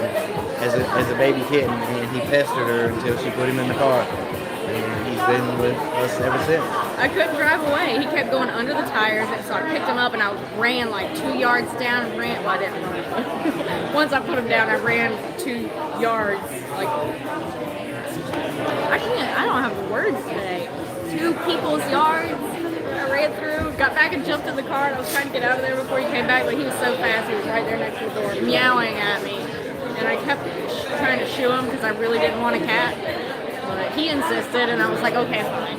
as a baby kitten, and he pestered her until she put him in the car. And he's been with us ever since. I couldn't drive away. He kept going under the tires, and so I picked him up and I ran like 2 yards down and ran. Well, I didn't run. Once I put him down, I ran 2 yards. Like I don't have the words today. 2 people's yards. I ran through, got back and jumped in the car, and I was trying to get out of there before he came back, but he was so fast, he was right there next to the door, meowing at me. And I kept trying to shoo him because I really didn't want a cat. But he insisted, and I was like, okay, fine.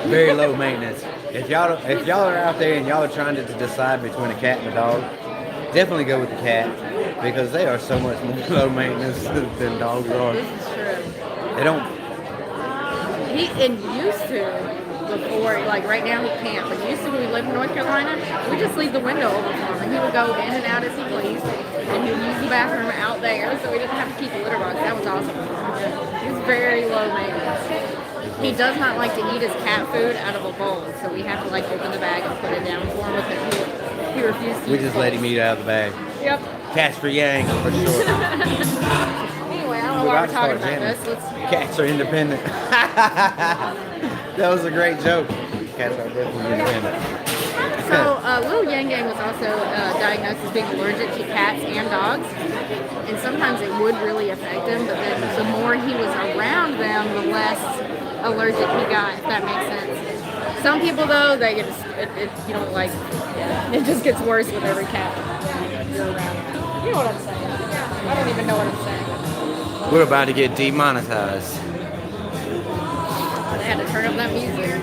Very low maintenance. If y'all are out there and y'all are trying to decide between a cat and a dog, definitely go with the cat because they are so much more low maintenance than dogs are. This is true. They don't. He used to before, like right now he can't, but used to when we lived in North Carolina, we just leave the window open for him and he would go in and out as he pleased and he would use the bathroom out there so we didn't have to keep a litter box. That was awesome. He's very low maintenance. He does not like to eat his cat food out of a bowl, so we have to like open the bag and put it down for him because he refused to We eat just the let bowl. him eat out of the bag. Yep. Cats for Yang, for sure. Anyway, I don't know why we're talking about this. Cats are independent. That was a great joke. Cats are definitely independent. So, little Yang Yang was also diagnosed as being allergic to cats and dogs, and sometimes it would really affect him, but then the more he was around them, the less allergic he got, if that makes sense. Some people, though, they get, you know, like, it just gets worse with every cat you're around. You know what I'm saying? I don't even know what I'm saying. We're about to get demonetized. I had to turn up that music.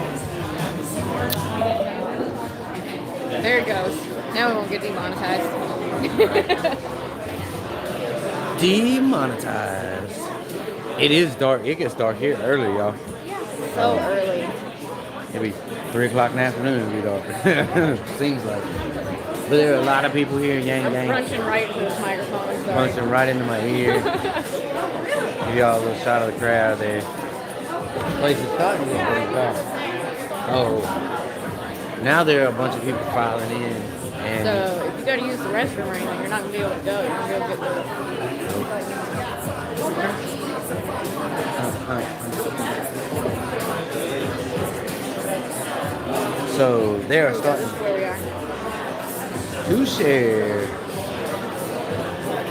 There it goes. Now we won't get demonetized. Demonetized. It is dark. It gets dark here early, y'all. So early. It'll be 3 o'clock in the afternoon. It'll be dark. Seems like. But there are a lot of people here in Yang I'm Yang. crunching right into this microphone. Sorry. Punching right into my ear. Give y'all a little shot of the crowd there. Place is starting to get pretty dark. Oh. Now there are a bunch of people filing in. And So if you got to use the restroom or anything, you're not going to be able to go. You're going to be able to get so they are This starting is where we are.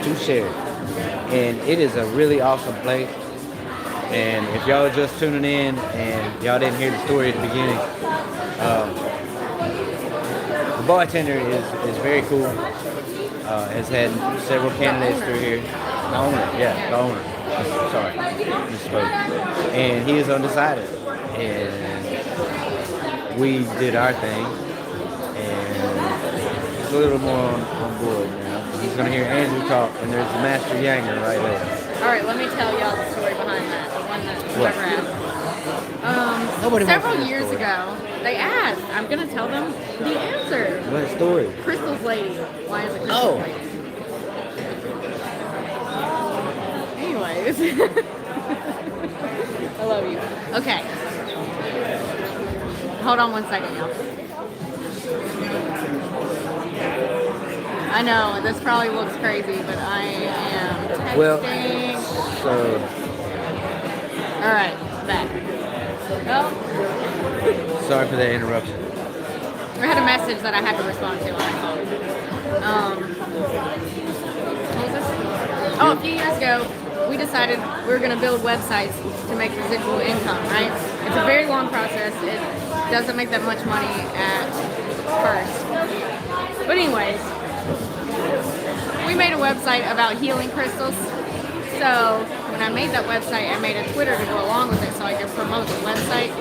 to share. And it is a really awesome place. And if y'all are just tuning in and y'all didn't hear the story at the beginning, the bartender is very cool. Has had several candidates through here. The owner. Sorry, misspoke. And he is undecided. And we did our thing. And he's a little more on board now. He's going to hear Andrew talk, and there's the Master Yanger right there. All right, let me tell y'all the story behind that. The one that What? never asked. Nobody wants to Several hear the years story. ago, they asked. I'm going to tell them the answer. What story? Crystal's lady. Why is it Crystal's Oh. lady? Anyways. I love you. Okay. Hold on 1 second, y'all. I know, this probably looks crazy, but I am texting. Well, so Alright, back. Oh, sorry for that interruption. I had a message that I had to respond to on my phone. What was this? Oh, a few years ago, we decided we were going to build websites to make residual income, right? It's a very long process. It doesn't make that much money at first. But anyways, we made a website about healing crystals. So when I made that website, I made a Twitter to go along with it so I could promote the website.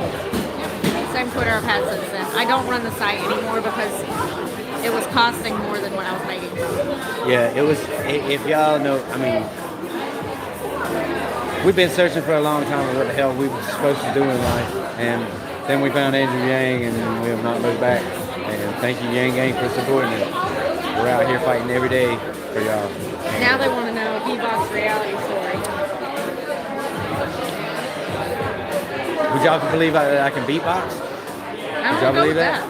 Same Twitter I've had since then. I don't run the site anymore because it was costing more than what I was making. Yeah, it was. If y'all know, I mean, we've been searching for a long time of what the hell we were supposed to do in life, and then we found Andrew Yang, and we have not looked back. And thank you, Yang Gang, for supporting it. We're out here fighting every day for y'all. Now they want to know D-Box reality story. Would y'all believe that I can beatbox? I'm y'all gonna go believe with that?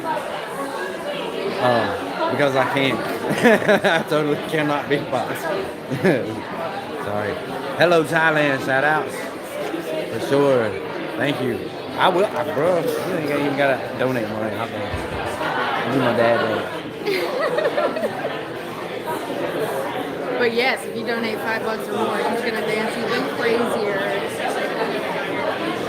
Because I can't. I totally cannot beatbox. Sorry. Hello, Thailand. Shout outs. For sure. Thank you. I will, bro. You ain't even gotta donate money. I'll do my dad donate. But yes, if you donate $5 or more, he's gonna dance even crazier.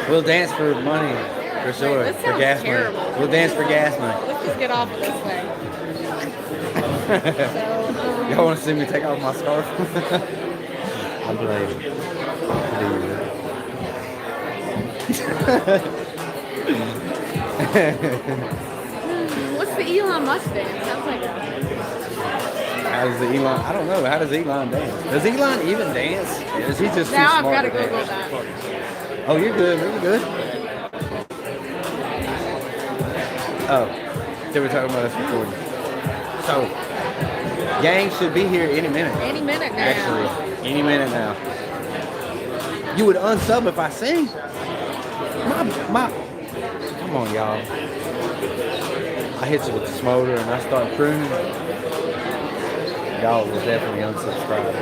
We'll dance for money, for sure. This For sounds gas terrible. money. We'll dance for gas money. Let's just get off of this thing. So, Y'all want to see me take off my scarf? I'm playing. What's the Elon Musk dance? Sounds like How does the Elon? I don't know. How does Elon dance? Does Elon even dance? Or is he just too now I've smart got to to Google dance? that. Oh, you're good. You're good. Oh, they were talking about us recording. So, gang should be here any minute. Any minute now. Actually, any minute now. You would unsub if I sing? Come on, y'all. I hit you with the smolder and I start crooning. Y'all will definitely unsubscribe.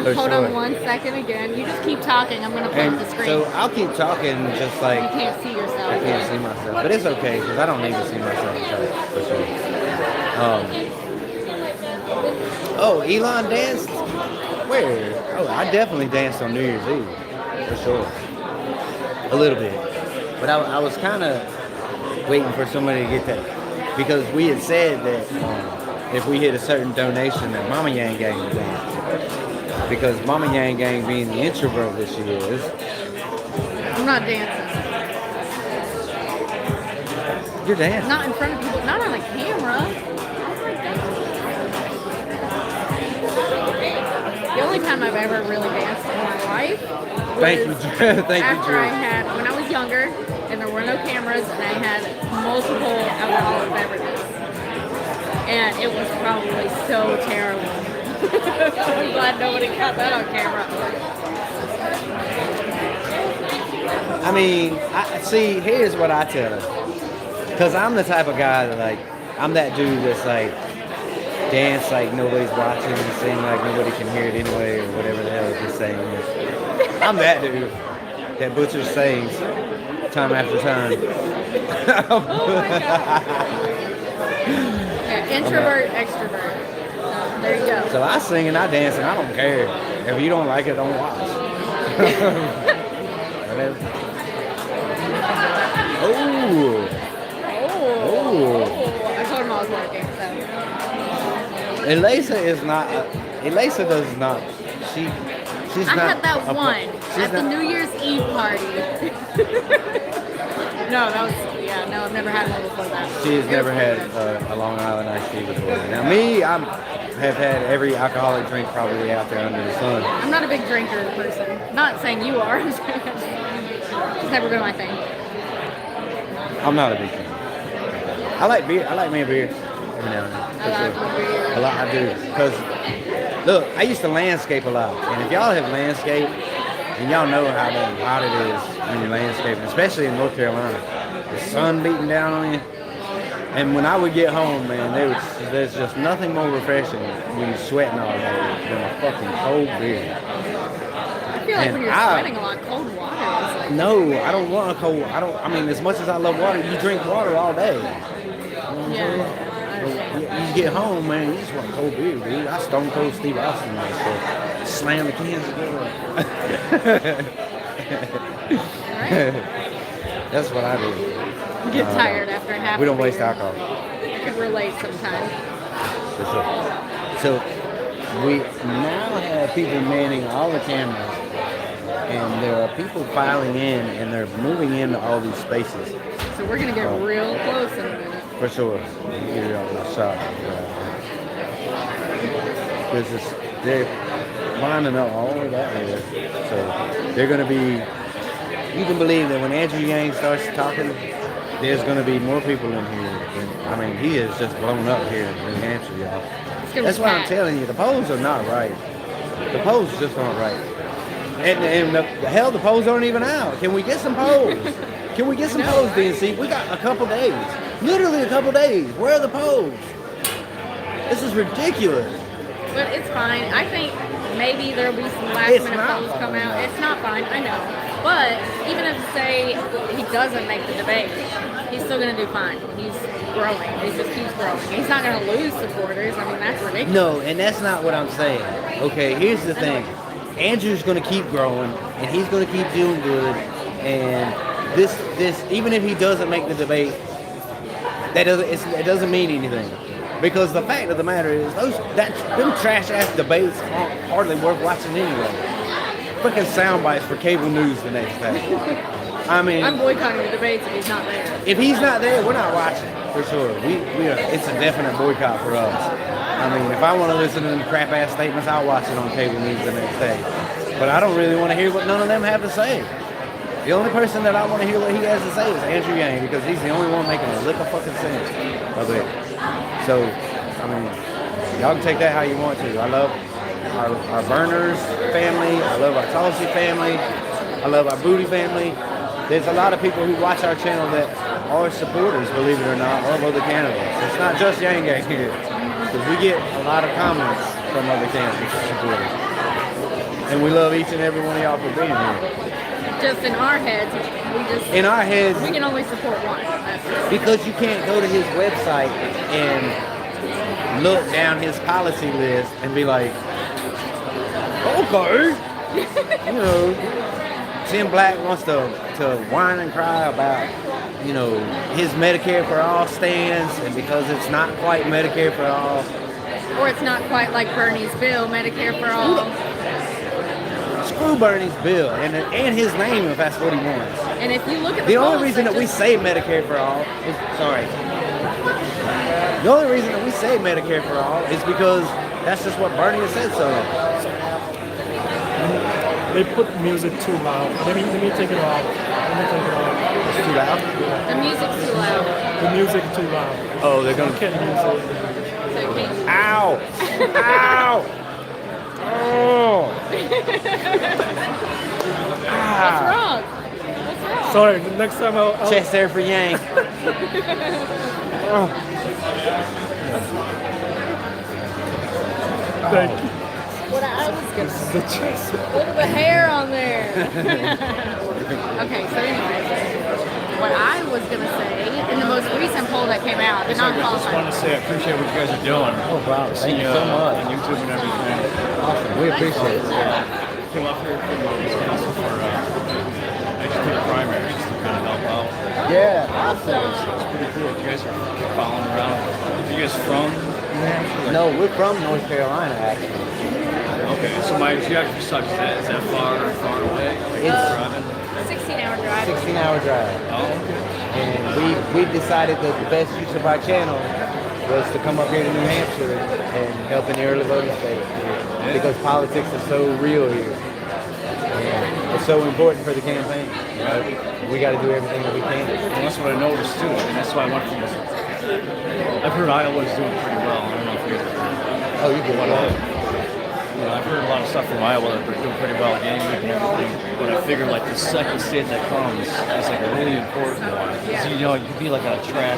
For Hold sure. on 1 second again. You just keep talking. I'm going to pull up the screen. So I'll keep talking just like You can't see yourself. I can't see myself. But it's okay because I don't need to see myself for sure. Oh, Elon danced? Where? Oh, I definitely danced on New Year's Eve. For sure. A little bit. But I was kind of waiting for somebody to get that. Because we had said that if we hit a certain donation that Mama Yang Gang would dance. Because Mama Yang Gang being the introvert that she is. I'm not dancing. You're dancing. Not in front of people. Not on a camera. The only time I've ever really danced in my life was Thank you, Thank after you, I had, when I was younger, and there were no cameras, and I had multiple alcoholic beverages. And it was probably so terrible. I'm glad nobody caught that on camera. I mean, see, here's what I tell her. Because I'm the type of guy that, like, I'm that dude that's, like, dance like nobody's watching and sing like nobody can hear it anyway or whatever the hell this saying is. I'm that dude that butchers sayings time after time. Oh my God. Yeah, introvert, extrovert. There you go. So I sing and I dance and I don't care. If you don't like it, don't watch. Whatever. Oh. I told him I was working, so. Elisa is not. Elisa does not. She's I not. had that one at the New Year's Eve party. No, that was, yeah, no, I've never had one before that. She has never had a Long Island iced tea before. Now me, I have had every alcoholic drink probably out there under the sun. I'm not a big drinker person. Not saying you are. It's never been my thing. I'm not a big fan. I like beer. I like me a beer every now and then. I like my beer. A lot, I do. Because, look, I used to landscape a lot. And if y'all have landscaped, and y'all know how hot it is when you're landscaping, especially in North Carolina. The sun beating down on you. And when I would get home, man, there's just nothing more refreshing when you're sweating all day than a fucking cold beer. I feel like when you're sweating a lot, cold water is like... No, I don't want a cold... I mean, as much as I love water, you drink water all day. You know what I'm saying? You get home, man, you just want cold beer, dude. I stone cold Steve Austin like shit. Slam the cans together. That's what I do. You get tired after half. We don't a waste beer. alcohol. I could relate sometimes. For sure. So we now have people manning all the cameras, and there are people filing in, and they're moving into all these spaces. So we're gonna get real close in a minute. For sure. You get it on the shot. Because they're lining up all the way back there. So they're going to be, you can believe that when Andrew Yang starts talking, there's going to be more people in here. I mean, he is just blown up here in New Hampshire, y'all. That's why I'm telling you, the polls are not right. The polls just aren't right. And the hell, the polls aren't even out. Can we get some polls? Can we get some polls, DNC? We got a couple days. Literally a couple days. Where are the polls? This is ridiculous. But it's fine. I think maybe there'll be some last minute polls come out. It's not fine, I know. But even if, say, he doesn't make the debate, he's still going to do fine. He's growing. He just keeps growing. He's not going to lose supporters. I mean, that's ridiculous. No, and that's not what I'm saying. Okay, here's the thing. Andrew's going to keep growing, and he's going to keep doing good. And this, even if he doesn't make the debate, it doesn't mean anything. Because the fact of the matter is, them trash ass debates aren't hardly worth watching anyway. Freaking sound bites for cable news the next day. I mean, I'm boycotting the debates if he's not there. if he's not there, we're not watching for sure. It's a definite boycott for us. I mean, if I want to listen to them crap ass statements, I'll watch it on cable news the next day. But I don't really want to hear what none of them have to say. The only person that I want to hear what he has to say is Andrew Yang, because he's the only one making a lick of fucking sense of it. So, I mean, y'all can take that how you want to. I love our Burners family. I love our Tulsi family. I love our Booty family. There's a lot of people who watch our channel that are supporters, believe it or not, of other candidates. It's not just Yang Gang here, because we get a lot of comments from other candidates supporters. And we love each and every one of y'all for being here. Just in our heads, we can only support one. Because you can't go to his website and look down his policy list and be like, okay, you know, Tim Black wants to whine and cry about, you know, his Medicare for all stands, and because it's not quite Medicare for all. Or it's not quite like Bernie's bill, Medicare for all. Screw Bernie's bill and his name if that's what he wants. And if you look at the only reason that we say Medicare for all is The only reason that we say Medicare for all is because that's just what Bernie has said so long. They put music too loud. Let me take it off. It's too loud? The music's too loud. The music too loud. Oh, they're gonna Can't use it. So can Ow! Ow! Oh! What's wrong? What's wrong? Sorry, next time I'll Chest there for Yang. Oh. Thank you. What I was gonna say. The chest. Look at the hair on there. Okay, so anyway, what I was gonna say in the most recent poll that came out, the I just want non-qualified. to say I appreciate what you guys are doing. Oh wow, thank you so On much. YouTube and everything. Awesome, we appreciate it. Came up here from Wisconsin for actually the primaries just to kind of help out. Yeah. So it's pretty cool. You guys are following around. Are you guys from New Hampshire? No, we're from North Carolina actually. Okay, so my geography sucks. Is that far away? It's Driving? 16-hour drive. 16-hour drive. Oh, okay. And we decided that the best use of our channel was to come up here to New Hampshire and help in the early voting state here, because politics is so real here. And it's so important for the campaign. Right? We got to do everything that we can. Well, that's what I noticed too. And that's why I went from. I've heard Iowa's doing pretty well. I don't know if you guys have. Oh, you did well. I've heard a lot of stuff from Iowa that they're doing pretty well at game week and everything. But I figure like the second state that comes is like a really important one. Because you know, you could be like on a track,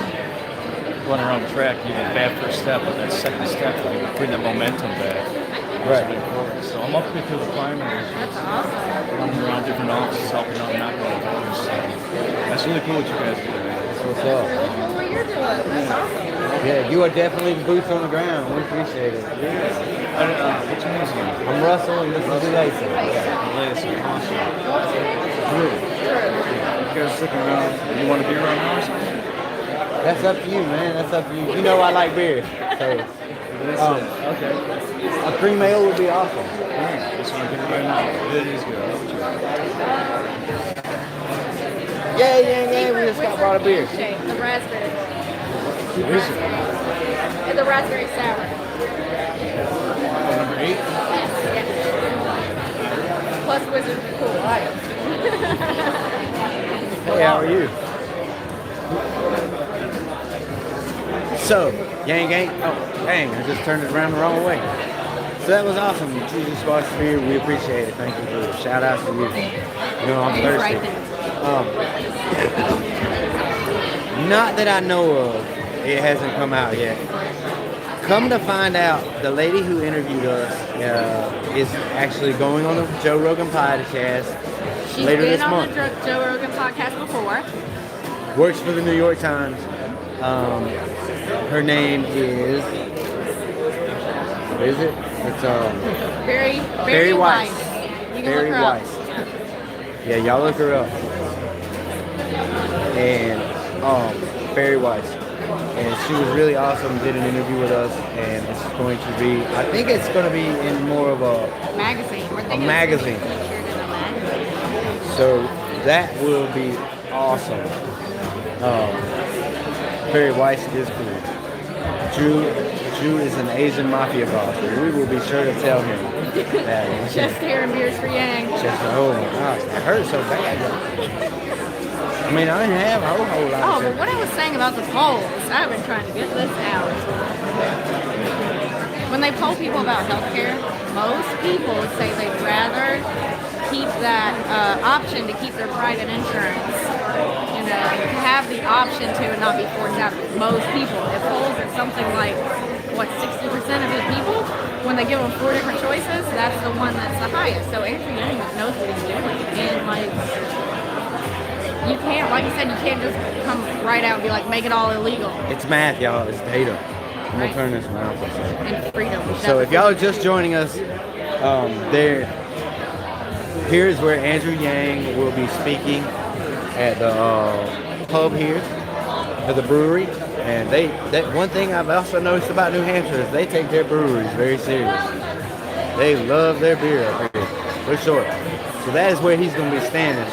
running around the track, you get a bad first step, but that second step, you bring that momentum back. Right. Really important. So I'm up here through the primaries, That's awesome. running around different offices, helping out knocking out voters. So that's really cool what you guys do. That's what's Really up. cool what you're doing. That's awesome. Yeah, you are definitely boots on the ground. We appreciate it. What's your name again? I'm Russell, and this is Lacy. Awesome. What's your name? You guys sticking around? You want to be around now or something? That's up to you, man. That's up to you. You know I like beer, so Okay. a cream ale would be awesome. Yeah, that's what I'm getting right now. It is good. Yeah. We just got brought a beer. Shake, the raspberry. What is it? And the raspberry sour. Number 8? Yes. Plus Wizards are cool. Hey, how are you? So, Yang Gang. Oh, dang, I just turned it around the wrong way. So that was awesome. You just watched the beer. We appreciate it. Thank you for the shout out to you. You know, I'm He's thirsty. right there. Not that I know of. It hasn't come out yet. Come to find out, the lady who interviewed us is actually going on the Joe Rogan podcast She's later been this on month. the Joe Rogan podcast before. Works for the New York Times. Her name is, what is it? It's Very Weiss. You can Barry look her Weiss. up. Yeah, y'all look her up. And Barry Weiss. And She was really awesome. Did an interview with us, and it's going to be. I think it's going to be in more of a Magazine. We're thinking magazine. It's gonna be featured in a magazine. So that will be awesome. Barry Weiss is cool. Drew is an Asian mafia boss. We will be sure to tell him that. Chest hair and beers for Yang. Oh my gosh, that hurts so bad. I mean, I didn't have a whole lot. Oh, but what I was saying about the polls, I've been trying to get this out. When they poll people about healthcare, most people say they'd rather keep that option to keep their private insurance. You know, to have the option to and not be forced out. Most people, it polls at something like, what, 60% of the people? When they give them 4 different choices, that's the one that's the highest. So Andrew Yang knows what he's doing. And like, you can't, like you said, you can't just come right out and be like, make it all illegal. It's math, y'all. It's data. I'm gonna Right. turn this around for a second. And freedom. So if y'all are just joining us, here's where Andrew Yang will be speaking at the pub here at the brewery. And that one thing I've also noticed about New Hampshire is they take their breweries very serious. They love their beer up here, for sure. So that is where he's going to be standing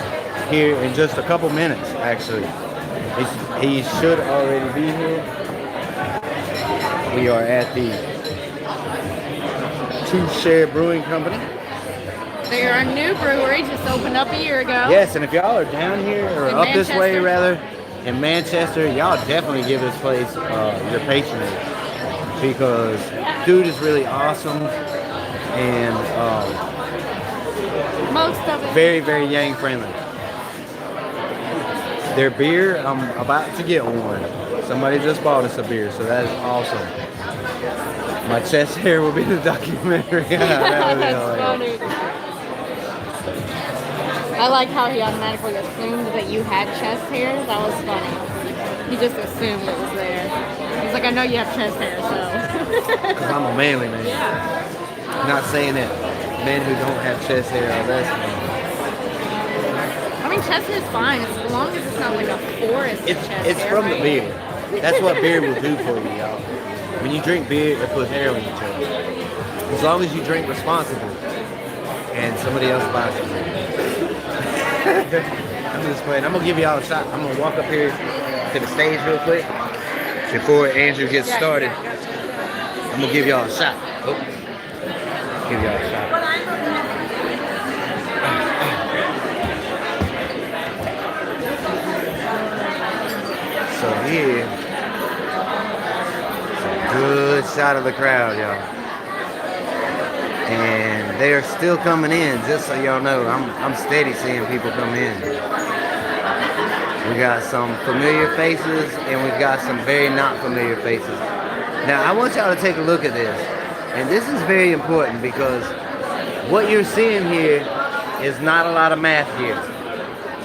here in just a couple minutes, actually. He should already be here. We are at the Two Share Brewing Company. They are a new brewery, just opened up a year ago. Yes, and if y'all are down here, or In up this way Manchester. rather, in Manchester, y'all definitely give this place your patronage. Because dude is really awesome and Most of it. very, very Yang friendly. Their beer, I'm about to get one. Somebody just bought us a beer, so that is awesome. My chest hair will be the documentary. That would be That's hilarious. funny. I like how he automatically assumed that you had chest hair. That was funny. He just assumed it was there. He's like, I know you have chest hair, so. Because I'm a manly man. Not saying that men who don't have chest hair are less men. I mean, chest hair is fine as long as it's not like a forest of chest It's hair, from the right? beer. That's what beer will do for you, y'all. When you drink beer, it puts hair on your chest. As long as you drink responsible and somebody else buys it. I'm just playing. I'm gonna give y'all a shot. I'm gonna walk up here to the stage real quick before Andrew gets started. I'm gonna give y'all a shot. Oh. Give y'all a shot. So here, it's a good shot of the crowd, y'all. And they are still coming in, just so y'all know. I'm steady seeing people come in. We got some familiar faces, and we've got some very not familiar faces. Now, I want y'all to take a look at this. And this is very important because what you're seeing here is not a lot of math here.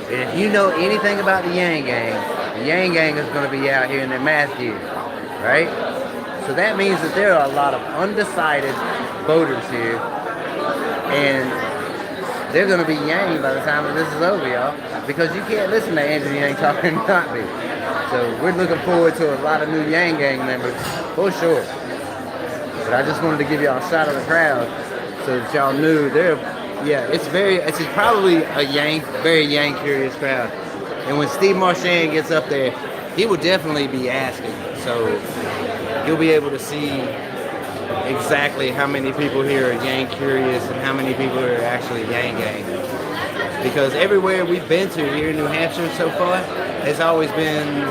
And if you know anything about the Yang Gang is going to be out here in their math gear, right? So that means that there are a lot of undecided voters here, and they're going to be Yang by the time that this is over, y'all, because you can't listen to Andrew Yang talking and not me. So we're looking forward to a lot of new Yang Gang members, for sure. But I just wanted to give y'all a shot of the crowd so that y'all knew it's probably a very Yang curious crowd. And when Steve Marchand gets up there, he will definitely be asking. So you'll be able to see exactly how many people here are Yang curious and how many people are actually Yang Gang. Because everywhere we've been to here in New Hampshire so far, it's always been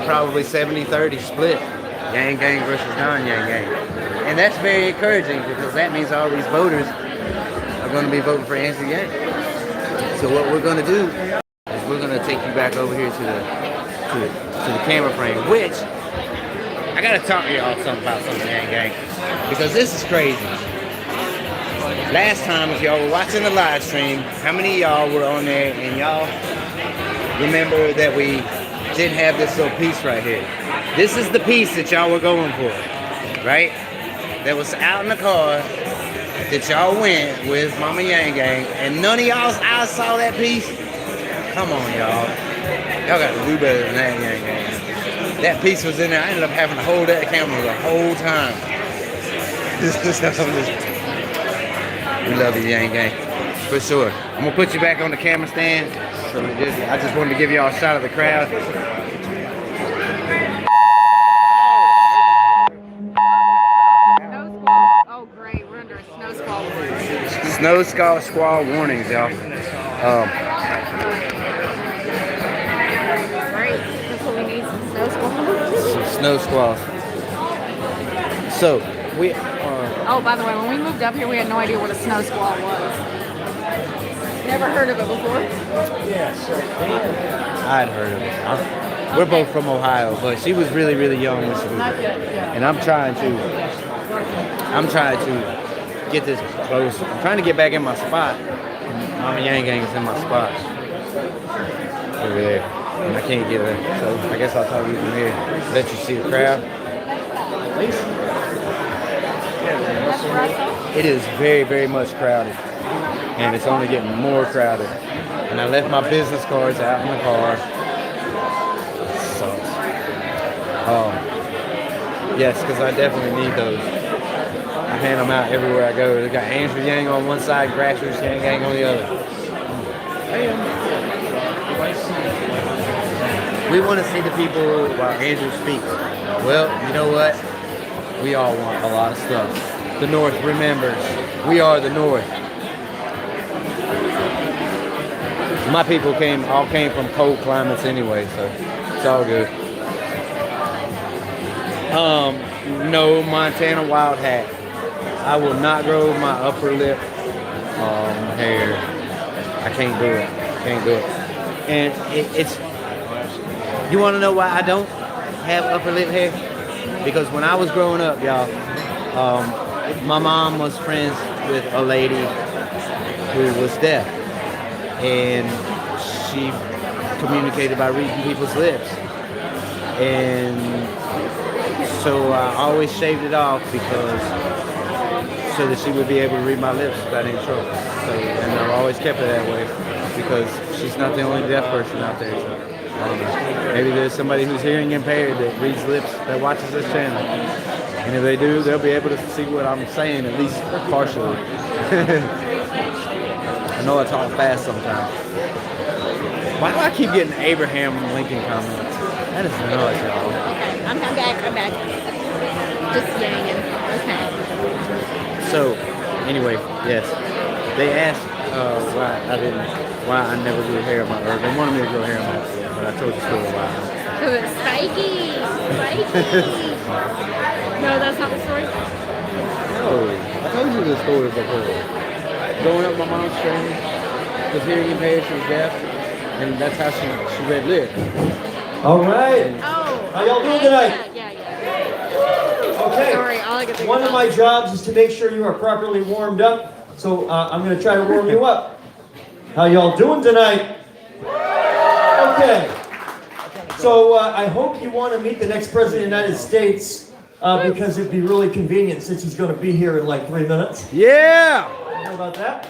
probably 70-30 split. Yang Gang versus non-Yang Gang. And that's very encouraging because that means all these voters are going to be voting for Andrew Yang. So what we're going to do is we're going to take you back over here to the camera frame, which I got to talk to y'all about something Yang Gang because this is crazy. Last time, if y'all were watching the live stream, how many of y'all were on there and y'all remember that we didn't have this little piece right here? This is the piece that y'all were going for, right? That was out in the car that y'all went with Mama Yang Gang, and none of y'all's eyes saw that piece? Come on, y'all. Y'all got to do better than that, Yang Gang. that piece was in there. I ended up having to hold that camera the whole time. We love you, Yang Gang. For sure. I'm gonna put you back on the camera stand. So I just wanted to give y'all a shot of the crowd. Oh, great. We're under a snow squall. Snow squall warnings, y'all. Great. That's what we need, some snow squalls. Some snow squalls. So, we Oh, by the way, when we moved up here, we had no idea what a snow squall was. Never heard of it before. I'd heard of it. We're both from Ohio, but she was really, really young when she moved. Not good. Yeah. And I'm trying to get this close. I'm trying to get back in my spot. Mama Yang Gang is in my spot. Over there. And I can't get her. So I guess I'll talk to you from here. Let you see the crowd. It is very, very much crowded. And it's only getting more crowded. And I left my business cards out in the car. Sucks. Yes, because I definitely need those. I hand them out everywhere I go. They got Andrew Yang on one side, Grassroots Yang Gang on the other. We want to see the people while Andrew speaks. Well, you know what? We all want a lot of stuff. The North remembers. We are the North. My people all came from cold climates anyway, so it's all good. No Montana wild hat. I will not grow my upper lip hair. I can't do it. Can't do it. And it's. You want to know why I don't have upper lip hair? Because when I was growing up, y'all, my mom was friends with a lady who was deaf, and she communicated by reading people's lips. And so I always shaved it off so that she would be able to read my lips without any trouble. So, and I've always kept it that way because she's not the only deaf person out there. So, maybe there's somebody who's hearing impaired that reads lips that watches this channel. And if they do, they'll be able to see what I'm saying, at least partially. I know I talk fast sometimes. Why do I keep getting Abraham Lincoln comments? That is nuts, y'all. Okay, I'm back. Just yanging. Okay. So, anyway, yes. They asked why I never grew hair on my earth. They wanted me to grow hair on my earth, but I told the story why. Because it's spiky. No, that's not the story? No, I told you the story before. Growing up, my mom's friend was hearing impaired, she was deaf, and that's how she read lips. All right. Oh. How y'all doing tonight? Yeah. Okay. Sorry, all I can think One of about. my jobs is to make sure you are properly warmed up. So I'm going to try to warm you up. How y'all doing tonight? Okay. So I hope you want to meet the next president of the United States because it'd be really convenient since he's going to be here in like 3 minutes. Yeah! How about that?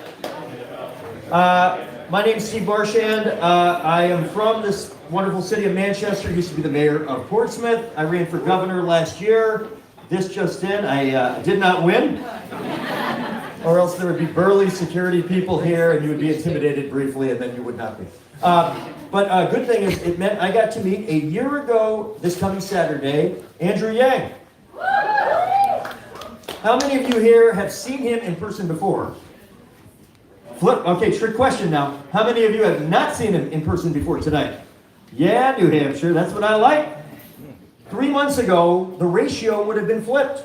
My name's Steve Marchand. I am from this wonderful city of Manchester. Used to be the mayor of Portsmouth. I ran for governor last year. This just in, I did not win. Or else there would be burly security people here and you would be intimidated briefly and then you would not be. But good thing is it meant I got to meet a year ago this coming Saturday, Andrew Yang. How many of you here have seen him in person before? Okay, trick question now. How many of you have not seen him in person before tonight? Yeah, New Hampshire, that's what I like. 3 months ago, the ratio would have been flipped.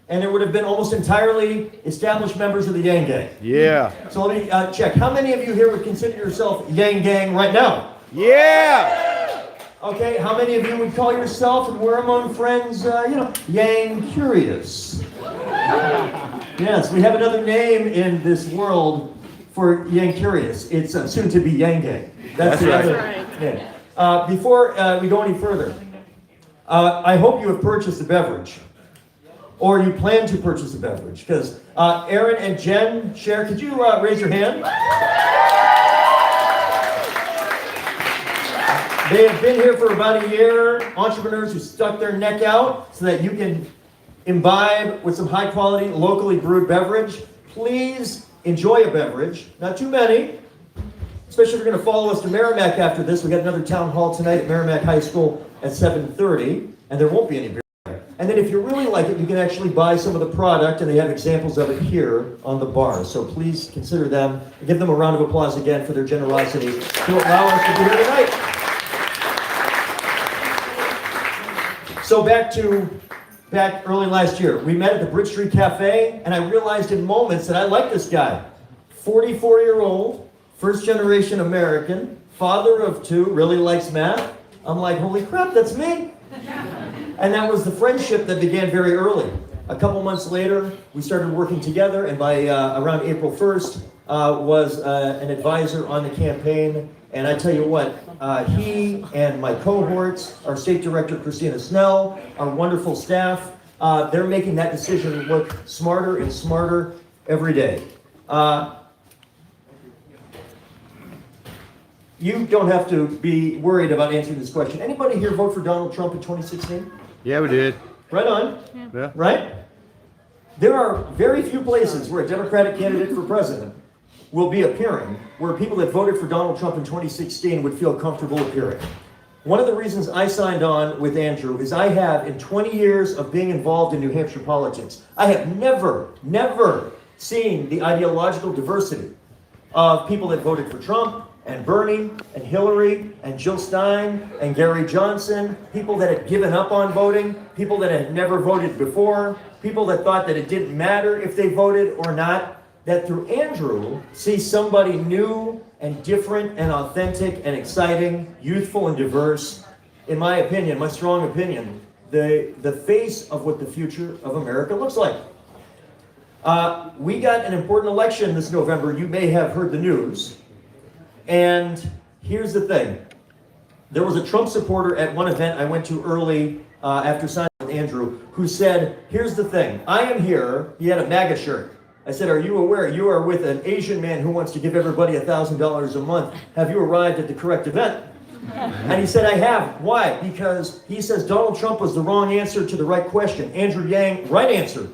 And it would have been almost entirely established members of the Yang Gang. Yeah. So let me check. How many of you here would consider yourself Yang Gang right now? Yeah! Okay, how many of you would call yourself, and we're among friends, Yang Curious? Yes, we have another name in this world for Yang Curious. It's soon to be Yang Gang. That's right. Yeah. Before we go any further, I hope you have purchased a beverage. Or you plan to purchase a beverage. Because Aaron and Jen, Cher, could you raise your hand? They have been here for about a year. Entrepreneurs who stuck their neck out so that you can imbibe with some high quality, locally brewed beverage. Please enjoy a beverage, not too many. Especially if you're going to follow us to Merrimack after this. We got another town hall tonight at Merrimack High School at 7:30, and there won't be any beer. And then if you really like it, you can actually buy some of the product, and they have examples of it here on the bar. So please consider them. Give them a round of applause again for their generosity to allow us to be here tonight. So back early last year, we met at the Bridge Street Cafe, and I realized in moments that I like this guy. 44-year-old, first-generation American, father of two, really likes math. I'm like, holy crap, that's me. And that was the friendship that began very early. A couple months later, we started working together, and by around April 1st, was an advisor on the campaign. And I tell you what, he and my cohorts, our state director, Christina Snell, our wonderful staff, they're making that decision look smarter and smarter every day. You don't have to be worried about answering this question. Anybody here vote for Donald Trump in 2016? Yeah, we did. Right on. Yeah. Right? There are very few places where a Democratic candidate for president will be appearing where people that voted for Donald Trump in 2016 would feel comfortable appearing. One of the reasons I signed on with Andrew is I have, in 20 years of being involved in New Hampshire politics, I have never seen the ideological diversity of people that voted for Trump, and Bernie, and Hillary, and Jill Stein, and Gary Johnson, people that had given up on voting, people that had never voted before, people that thought that it didn't matter if they voted or not, that through Andrew, see somebody new and different and authentic and exciting, youthful and diverse, in my opinion, my strong opinion, the face of what the future of America looks like. We got an important election this November. You may have heard the news. And here's the thing. There was a Trump supporter at one event I went to early after signing with Andrew who said, here's the thing. I am here. He had a MAGA shirt. I said, are you aware you are with an Asian man who wants to give everybody $1,000 a month? Have you arrived at the correct event? And he said, I have. Why? Because he says Donald Trump was the wrong answer to the right question. Andrew Yang, right answer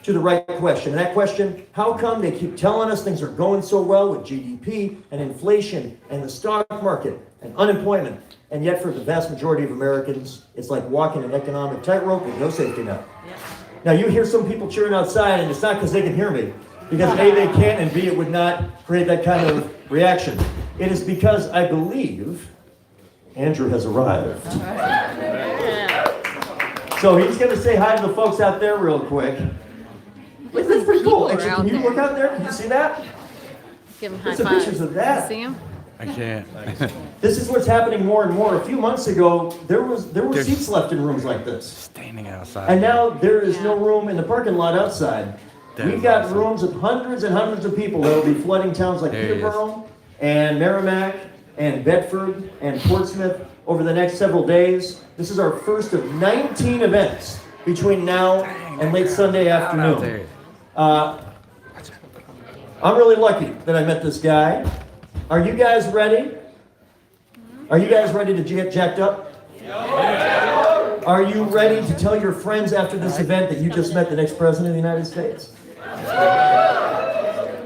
to the right question. And that question, how come they keep telling us things are going so well with GDP and inflation and the stock market and unemployment, and yet for the vast majority of Americans, it's like walking an economic tightrope with no safety net. Now you hear some people cheering outside, and it's not because they can hear me, because A, they can't, and B, it would not create that kind of reaction. It is because I believe Andrew has arrived. So he's going to say hi to the folks out there real quick. This is pretty cool. Actually, can you look out there? Can you see that? Give them high There's some fives. pictures of that. See them? I can't. This is what's happening more and more. A few months ago, there were There's- seats left in rooms like this. Standing outside. And now there is no room in the parking lot outside. That We've is got awesome. rooms of hundreds and hundreds of people that will be flooding towns like There he is. Peterborough and Merrimack and Bedford and Portsmouth over the next several days. This is our first of 19 events between now and late Sunday Out afternoon. there. I'm really lucky that I met this guy. Are you guys ready? Are you guys ready to get jacked up? Are you ready to tell your friends after this event that you just met the next president of the United States?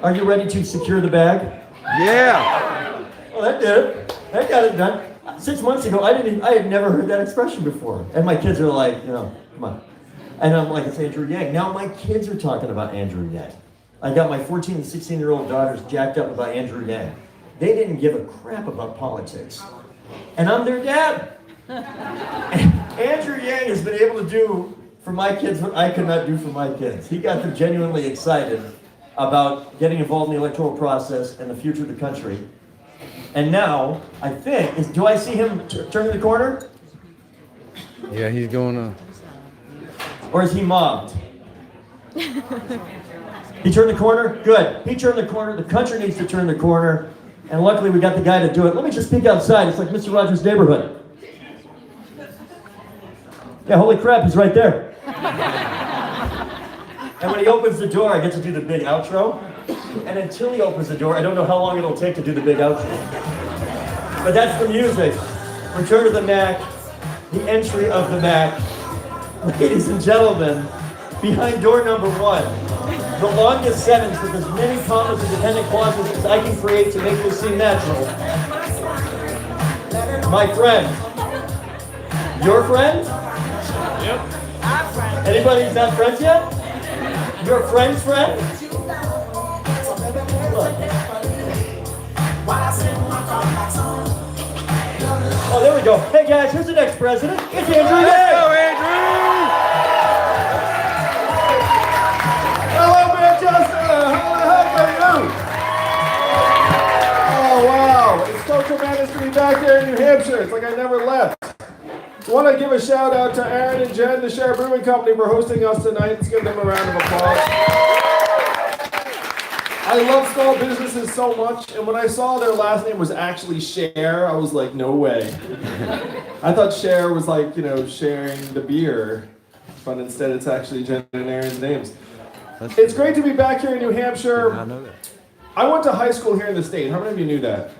Are you ready to secure the bag? Yeah. Well, that did it. That got it done. 6 months ago, I had never heard that expression before. And my kids are like, come on. And I'm like, it's Andrew Yang. Now my kids are talking about Andrew Yang. I got my 14 and 16-year-old daughters jacked up about Andrew Yang. They didn't give a crap about politics. And I'm their dad. Andrew Yang has been able to do for my kids what I could not do for my kids. He got them genuinely excited about getting involved in the electoral process and the future of the country. And now, I think, do I see him turning the corner? Yeah, he's going to. Or is he mobbed? He turned the corner? Good. He turned the corner. The country needs to turn the corner. And luckily we got the guy to do it. Let me just peek outside. It's like Mr. Rogers' neighborhood. Yeah, holy crap, he's right there. And when he opens the door, I get to do the big outro. And until he opens the door, I don't know how long it'll take to do the big outro. But that's the music. return of the Mac, the entry of the Mac. Ladies and gentlemen, behind door number 1, the longest sentence with as many commas and dependent clauses as I can create to make this seem natural. My friend. Your friend? Yep. Anybody who's not friends yet? Your friend's friend? Look. Oh, there we go. Hey guys, who's the next president? It's Andrew Yang. Hello, Manchester! How the heck are you? Oh, wow. It's so tremendous to be back here in New Hampshire. It's like I never left. I want to give a shout out to Aaron and Jen, the Share Brewing Company, for hosting us tonight. Let's give them a round of applause. I love small businesses so much, and when I saw their last name was actually Share, I was like, no way. I thought Share was like, sharing the beer, but instead it's actually Jen and Aaron's names. It's great to be back here in New Hampshire. I know that. I went to high school here in the state. How many of you knew that?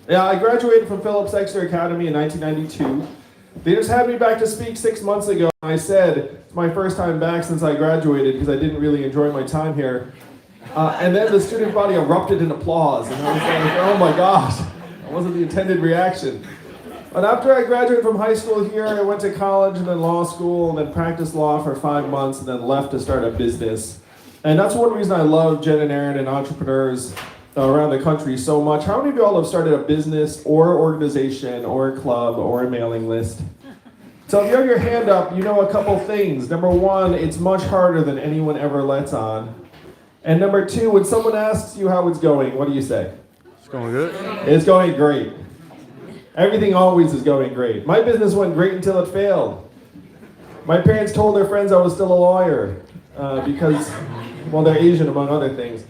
Yeah, I graduated from Phillips Exeter Academy in 1992. They just had me back to speak 6 months ago. And I said, it's my first time back since I graduated because I didn't really enjoy my time here. And then the student body erupted in applause. And I was like, oh my gosh, that wasn't the intended reaction. But after I graduated from high school here, I went to college and then law school and then practiced law for 5 months and then left to start a business. And that's one reason I love Jen and Aaron and entrepreneurs around the country so much. How many of y'all have started a business or organization or a club or a mailing list? So if you have your hand up, you know a couple things. Number 1, it's much harder than anyone ever lets on. And number 2, when someone asks you how it's going, what do you say? It's going good. It's going great. Everything always is going great. My business went great until it failed. My parents told their friends I was still a lawyer because, well, they're Asian among other things.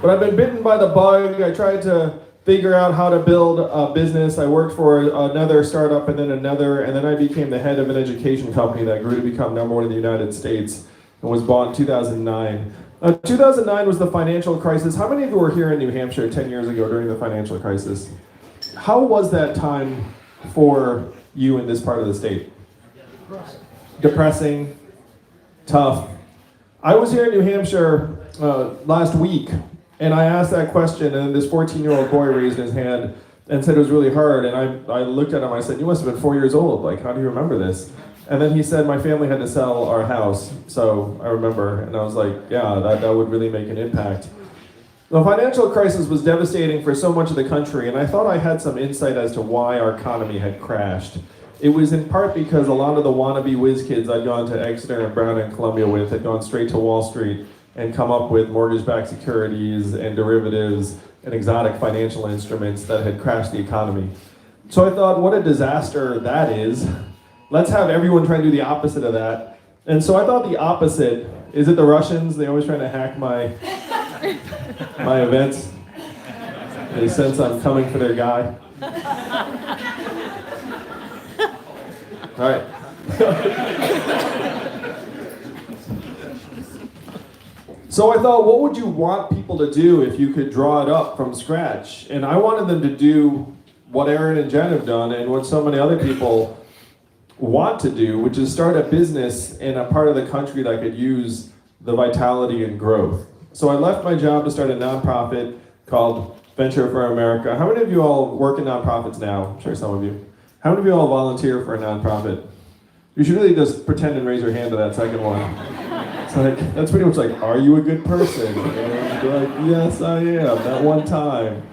But I've been bitten by the bug. I tried to figure out how to build a business. I worked for another startup and then another, and then I became the head of an education company that grew to become number 1 in the United States and was bought in 2009. 2009 was the financial crisis. How many of you were here in New Hampshire 10 years ago during the financial crisis? How was that time for you in this part of the state? Depressing, tough. I was here in New Hampshire last week, and I asked that question, and this 14-year-old boy raised his hand and said it was really hard, and I looked at him, I said, you must have been 4 years old, like, how do you remember this? And then he said, my family had to sell our house, so I remember, and I was like, yeah, that would really make an impact. The financial crisis was devastating for so much of the country, and I thought I had some insight as to why our economy had crashed. It was in part because a lot of the wannabe whiz kids I'd gone to Exeter and Brown and Columbia with had gone straight to Wall Street and come up with mortgage-backed securities and derivatives and exotic financial instruments that had crashed the economy. So I thought, what a disaster that is. Let's have everyone try and do the opposite of that. And so I thought the opposite, is it the Russians? They always trying to hack my events. They sense I'm coming for their guy. All right. So I thought, what would you want people to do if you could draw it up from scratch? And I wanted them to do what Aaron and Jen have done and what so many other people want to do, which is start a business in a part of the country that could use the vitality and growth. So I left my job to start a nonprofit called Venture for America. How many of you all work in nonprofits now? I'm sure some of you. How many of you all volunteer for a nonprofit? You should really just pretend and raise your hand to that second one. It's like, that's pretty much like, are you a good person? And you're like, yes, I am, that one time.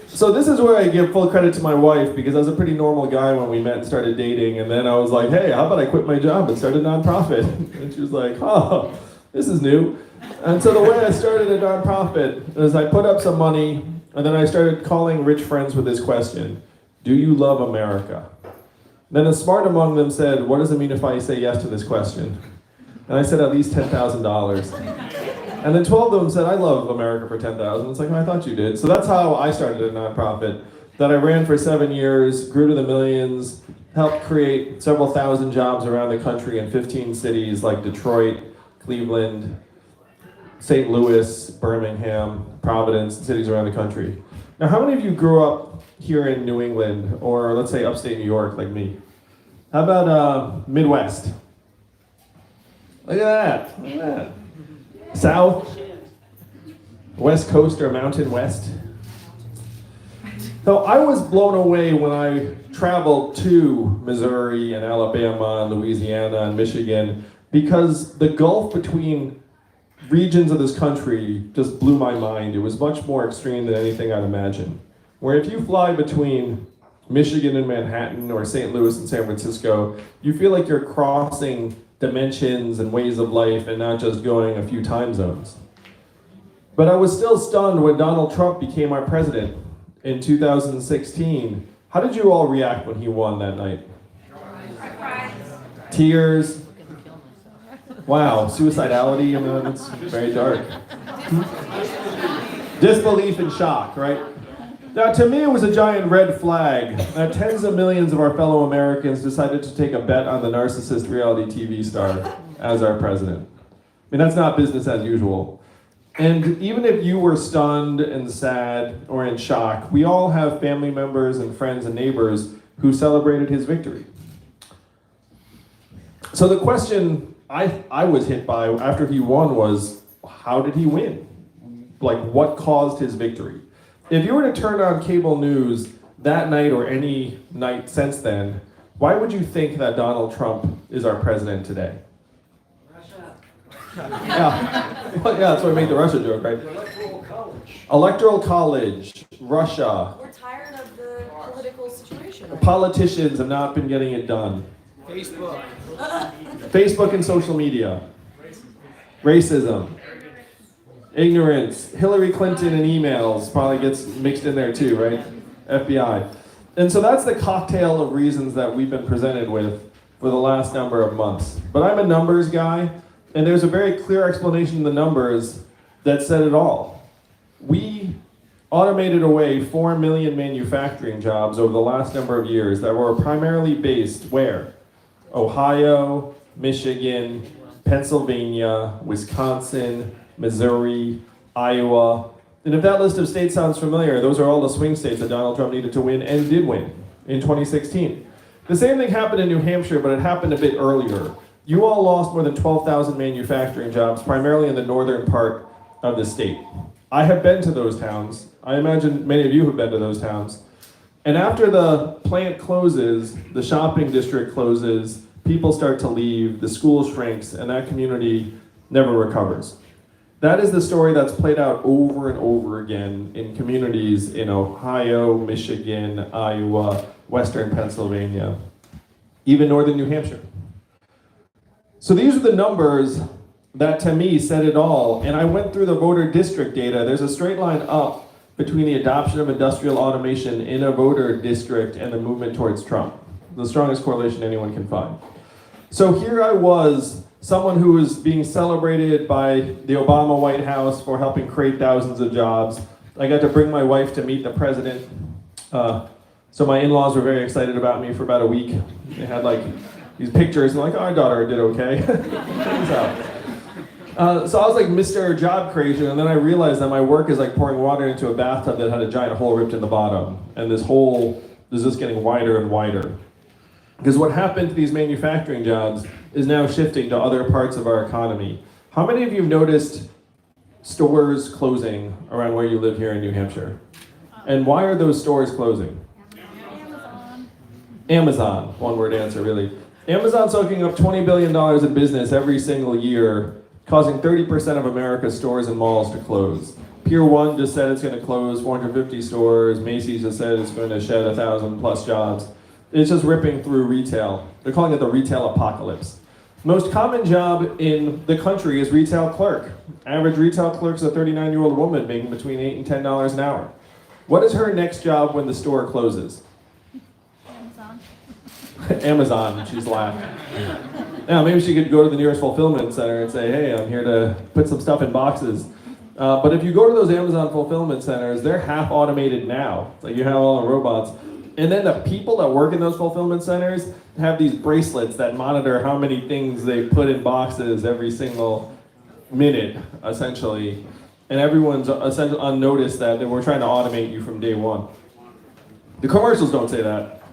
So this is where I give full credit to my wife, because I was a pretty normal guy when we met and started dating, and then I was like, hey, how about I quit my job and start a nonprofit? And she was like, oh, this is new. And so the way I started a nonprofit is I put up some money, and then I started calling rich friends with this question: do you love America? Then the smart among them said, what does it mean if I say yes to this question? And I said at least $10,000. And then 12 of them said, I love America for $10,000. It's like, oh, I thought you did. So that's how I started a nonprofit that I ran for 7 years, grew to the millions, helped create several thousand jobs around the country in 15 cities like Detroit, Cleveland, St. Louis, Birmingham, Providence, cities around the country. Now, how many of you grew up here in New England, or let's say upstate New York, like me? How about Midwest? Look at that. Look at that. South? West Coast or Mountain West? So I was blown away when I traveled to Missouri and Alabama and Louisiana and Michigan, because the gulf between regions of this country just blew my mind. It was much more extreme than anything I'd imagined. Where if you fly between Michigan and Manhattan or St. Louis and San Francisco, you feel like you're crossing dimensions and ways of life and not just going a few time zones. But I was still stunned when Donald Trump became our president in 2016. How did you all react when he won that night? Tears. Wow, suicidality, you know, it's very dark. Disbelief and shock, right? Now, to me, it was a giant red flag that tens of millions of our fellow Americans decided to take a bet on the narcissist reality TV star as our president. I mean, that's not business as usual. And even if you were stunned and sad or in shock, we all have family members and friends and neighbors who celebrated his victory. So the question I was hit by after he won was, how did he win? Like, what caused his victory? If you were to turn on cable news that night or any night since then, why would you think that Donald Trump is our president today? Russia. Yeah, well, yeah, that's why I made the Russia joke, right? Electoral college, Russia. We're tired of the political situation. Politicians have not been getting it done. Facebook and social media. Racism. Ignorance. Hillary Clinton and emails probably gets mixed in there too, right? FBI. And so that's the cocktail of reasons that we've been presented with for the last number of months. But I'm a numbers guy, and there's a very clear explanation in the numbers that said it all. We automated away 4 million manufacturing jobs over the last number of years that were primarily based where? Ohio, Michigan, Pennsylvania, Wisconsin, Missouri, Iowa. And if that list of states sounds familiar, those are all the swing states that Donald Trump needed to win and did win in 2016. The same thing happened in New Hampshire, but it happened a bit earlier. You all lost more than 12,000 manufacturing jobs, primarily in the northern part of the state. I have been to those towns. I imagine many of you have been to those towns. And after the plant closes, the shopping district closes, people start to leave, the school shrinks, and that community never recovers. That is the story that's played out over and over again in communities in Ohio, Michigan, Iowa, Western Pennsylvania, even northern New Hampshire. So these are the numbers that to me said it all. And I went through the voter district data. There's a straight line up between the adoption of industrial automation in a voter district and the movement towards Trump. The strongest correlation anyone can find. So here I was, someone who was being celebrated by the Obama White House for helping create thousands of jobs. I got to bring my wife to meet the president. So my in-laws were very excited about me for about a week. They had like these pictures and like, oh, our daughter did okay. So I was like Mr. Job Creation, and then I realized that my work is like pouring water into a bathtub that had a giant hole ripped in the bottom. And this hole is just getting wider and wider. Because what happened to these manufacturing jobs is now shifting to other parts of our economy. How many of you have noticed stores closing around where you live here in New Hampshire? And why are those stores closing? Amazon, one word answer really. Amazon's soaking up $20 billion in business every single year, causing 30% of America's stores and malls to close. Pier 1 just said it's going to close 450 stores. Macy's just said it's going to shed 1,000 plus jobs. It's just ripping through retail. They're calling it the retail apocalypse. Most common job in the country is retail clerk. Average retail clerk's a 39-year-old woman making between $8 and $10 an hour. What is her next job when the store closes? Amazon. Amazon, she's laughing. Now, maybe she could go to the nearest fulfillment center and say, hey, I'm here to put some stuff in boxes. But if you go to those Amazon fulfillment centers, they're half automated now. Like you have all the robots. And then the people that work in those fulfillment centers have these bracelets that monitor how many things they put in boxes every single minute, essentially. and everyone's essentially unnoticed that we're trying to automate you from day one. The commercials don't say that.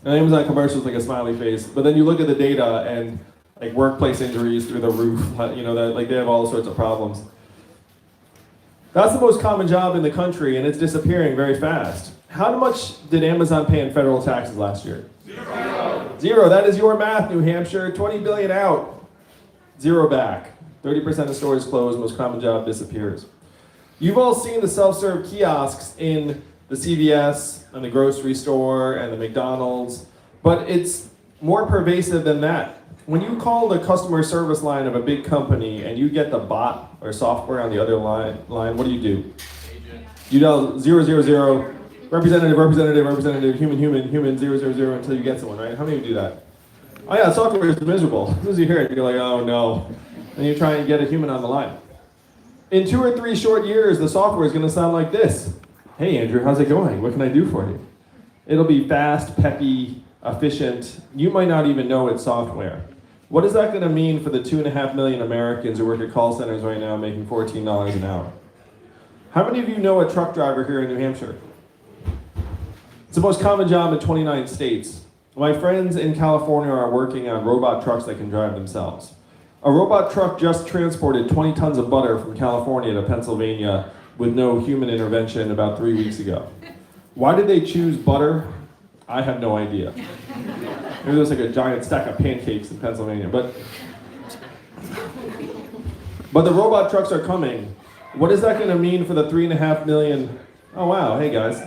And Amazon commercials like a smiley face, but then you look at the data and like workplace injuries through the roof, you know, that like they have all sorts of problems. That's the most common job in the country, and it's disappearing very fast. How much did Amazon pay in federal taxes last year? Zero. That is your math, New Hampshire. 20 billion out, zero back. 30% of stores closed, most common job disappears. You've all seen the self-serve kiosks in the CVS and the grocery store and the McDonald's, but it's more pervasive than that. When you call the customer service line of a big company and you get the bot or software on the other line, what do? You dial 000, representative, human, 000 until you get someone, right? How many of you do that? Oh yeah, software is miserable. As soon as you hear it, you're like, oh no. And you try and get a human on the line. In 2 or 3 short years, the software is going to sound like this. Hey Andrew, how's it going? What can I do for you? It'll be fast, peppy, efficient. You might not even know it's software. What is that going to mean for the 2.5 million Americans who work at call centers right now making $14 an hour? How many of you know a truck driver here in New Hampshire? It's the most common job in 29 states. My friends in California are working on robot trucks that can drive themselves. A robot truck just transported 20 tons of butter from California to Pennsylvania with no human intervention about 3 weeks ago. Why did they choose butter? I have no idea. Maybe there's like a giant stack of pancakes in Pennsylvania, but the robot trucks are coming. What is that going to mean for the 3.5 million? Oh wow, hey guys.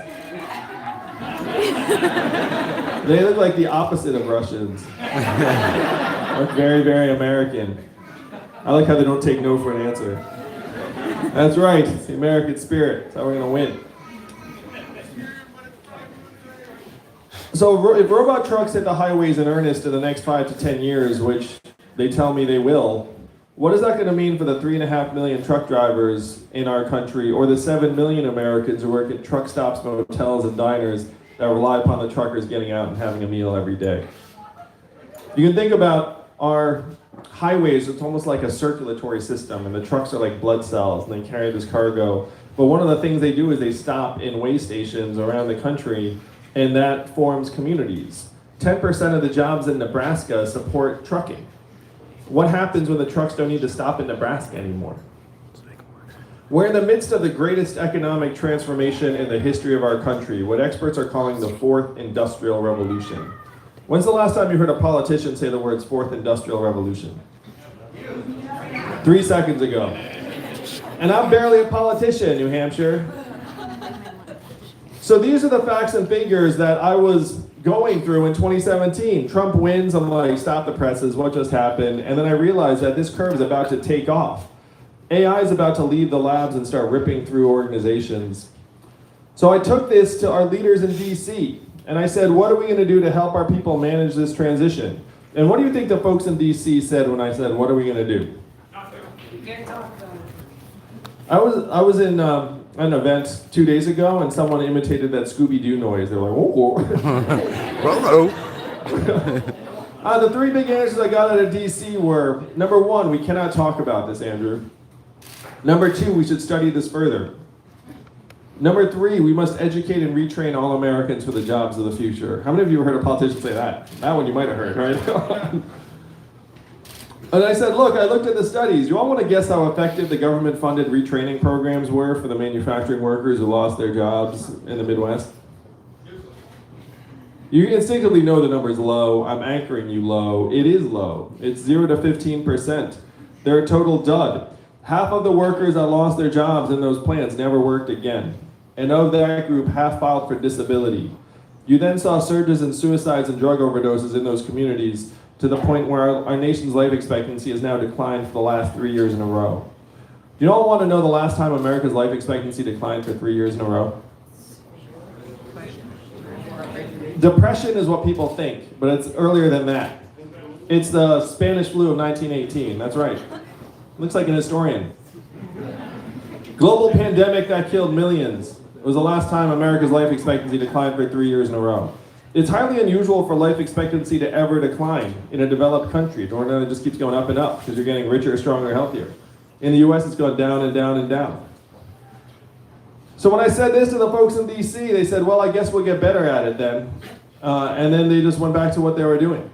They look like the opposite of Russians. Look very, very American. I like how they don't take no for an answer. That's right, it's the American spirit. That's how we're going to win. So if robot trucks hit the highways in earnest in the next 5 to 10 years, which they tell me they will, what is that going to mean for the 3.5 million truck drivers in our country, or the 7 million Americans who work at truck stops, motels, and diners that rely upon the truckers getting out and having a meal every day? You can think about our highways, it's almost like a circulatory system, and the trucks are like blood cells, and they carry this cargo. But one of the things they do is they stop in way stations around the country, and that forms communities. 10% of the jobs in Nebraska support trucking. What happens when the trucks don't need to stop in Nebraska anymore? We're in the midst of the greatest economic transformation in the history of our country, what experts are calling the 4th Industrial Revolution. When's the last time you heard a politician say the words 4th Industrial Revolution? 3 seconds ago. And I'm barely a politician, New Hampshire. So these are the facts and figures that I was going through in 2017. Trump wins, I'm like, stop the presses, what just happened? And then I realized that this curve is about to take off. AI is about to leave the labs and start ripping through organizations. So I took this to our leaders in DC, and I said, what are we going to do to help our people manage this transition? And what do you think the folks in DC said when I said, what are we going to do? I was in an event 2 days ago, and someone imitated that Scooby-Doo noise. They were like, oh. The 3 big answers I got out of DC were, number 1, we cannot talk about this, Andrew. Number 2, we should study this further. Number 3, we must educate and retrain all Americans for the jobs of the future. How many of you have heard a politician say that? That one you might have heard, right? And I said, look, I looked at the studies. You all want to guess how effective the government-funded retraining programs were for the manufacturing workers who lost their jobs in the Midwest? You instinctively know the number is low. I'm anchoring you low. It is low. It's 0 to 15%. They're a total dud. Half of the workers that lost their jobs in those plants never worked again. And of that group, half filed for disability. You then saw surges in suicides and drug overdoses in those communities, to the point where our nation's life expectancy has now declined for the last 3 years in a row. Do you all want to know the last time America's life expectancy declined for 3 years in a row? Depression is what people think, but it's earlier than that. It's the Spanish flu of 1918, that's right. Looks like an historian. Global pandemic that killed millions. It was the last time America's life expectancy declined for 3 years in a row. It's highly unusual for life expectancy to ever decline in a developed country. It just keeps going up and up because you're getting richer, stronger, healthier. In the US, it's going down and down and down. So when I said this to the folks in DC, they said, well, I guess we'll get better at it then. And then they just went back to what they were doing.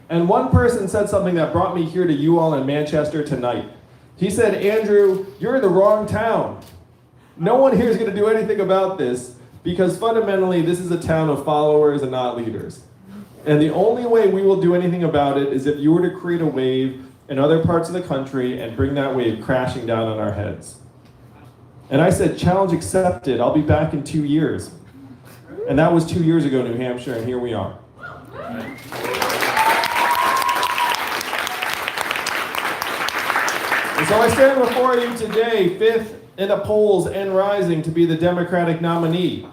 And one person said something that brought me here to you all in Manchester tonight. He said, Andrew, you're in the wrong town. No one here is going to do anything about this because fundamentally this is a town of followers and not leaders. And the only way we will do anything about it is if you were to create a wave in other parts of the country and bring that wave crashing down on our heads. And I said, challenge accepted. I'll be back in 2 years. And that was 2 years ago, New Hampshire, and here we are. And so I stand before you today, fifth in the polls and rising to be the Democratic nominee.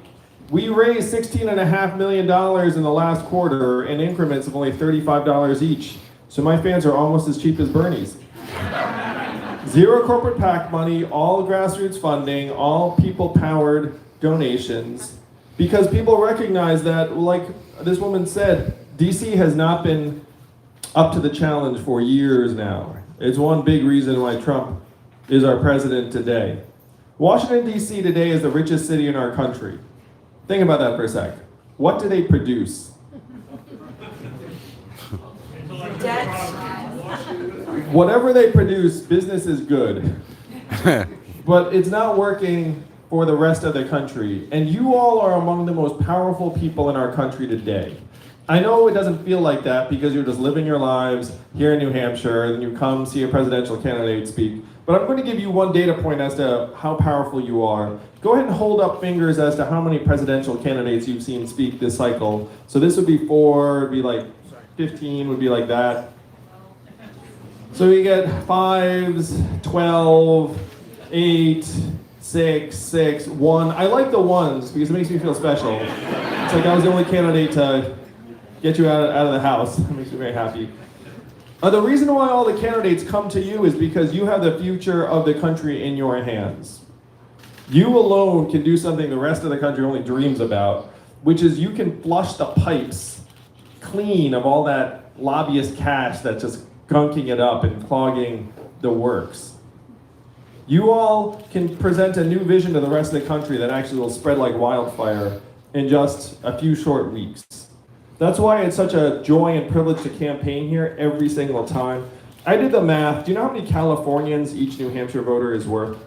We raised $16.5 million in the last quarter in increments of only $35 each. So my fans are almost as cheap as Bernie's. Zero corporate PAC money, all grassroots funding, all people-powered donations. Because people recognize that, like this woman said, DC has not been up to the challenge for years now. It's one big reason why Trump is our president today. Washington, D.C. today is the richest city in our country. Think about that for a sec. What do they produce? Debt. Whatever they produce, business is good. But it's not working for the rest of the country. And you all are among the most powerful people in our country today. I know it doesn't feel like that because you're just living your lives here in New Hampshire, and you come see a presidential candidate speak. But I'm going to give you one data point as to how powerful you are. Go ahead and hold up fingers as to how many presidential candidates you've seen speak this cycle. So this would be 4, it'd be like 15, would be like that. So you get 5s, 12, 8, 6, 1. I like the ones because it makes me feel special. It's like I was the only candidate to get you out of the house. It makes me very happy. The reason why all the candidates come to you is because you have the future of the country in your hands. You alone can do something the rest of the country only dreams about, which is you can flush the pipes clean of all that lobbyist cash that's just gunking it up and clogging the works. You all can present a new vision to the rest of the country that actually will spread like wildfire in just a few short weeks. That's why it's such a joy and privilege to campaign here every single time. I did the math. Do you know how many Californians each New Hampshire voter is worth?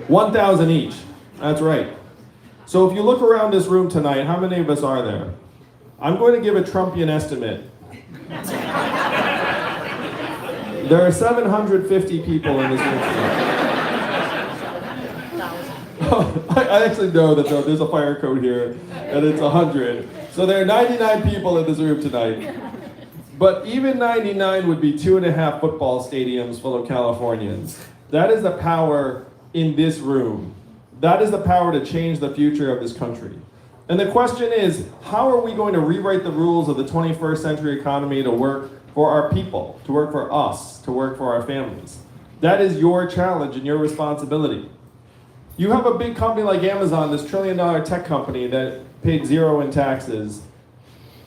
1,000 each. That's right. So if you look around this room tonight, how many of us are there? I'm going to give a Trumpian estimate. There are 750 people in this room tonight. I actually know that there's a fire code here, and it's 100. So there are 99 people in this room tonight. But even 99 would be 2.5 football stadiums full of Californians. That is the power in this room. That is the power to change the future of this country. And the question is, how are we going to rewrite the rules of the 21st century economy to work for our people, to work for us, to work for our families? That is your challenge and your responsibility. You have a big company like Amazon, this $1 trillion tech company that paid 0 in taxes.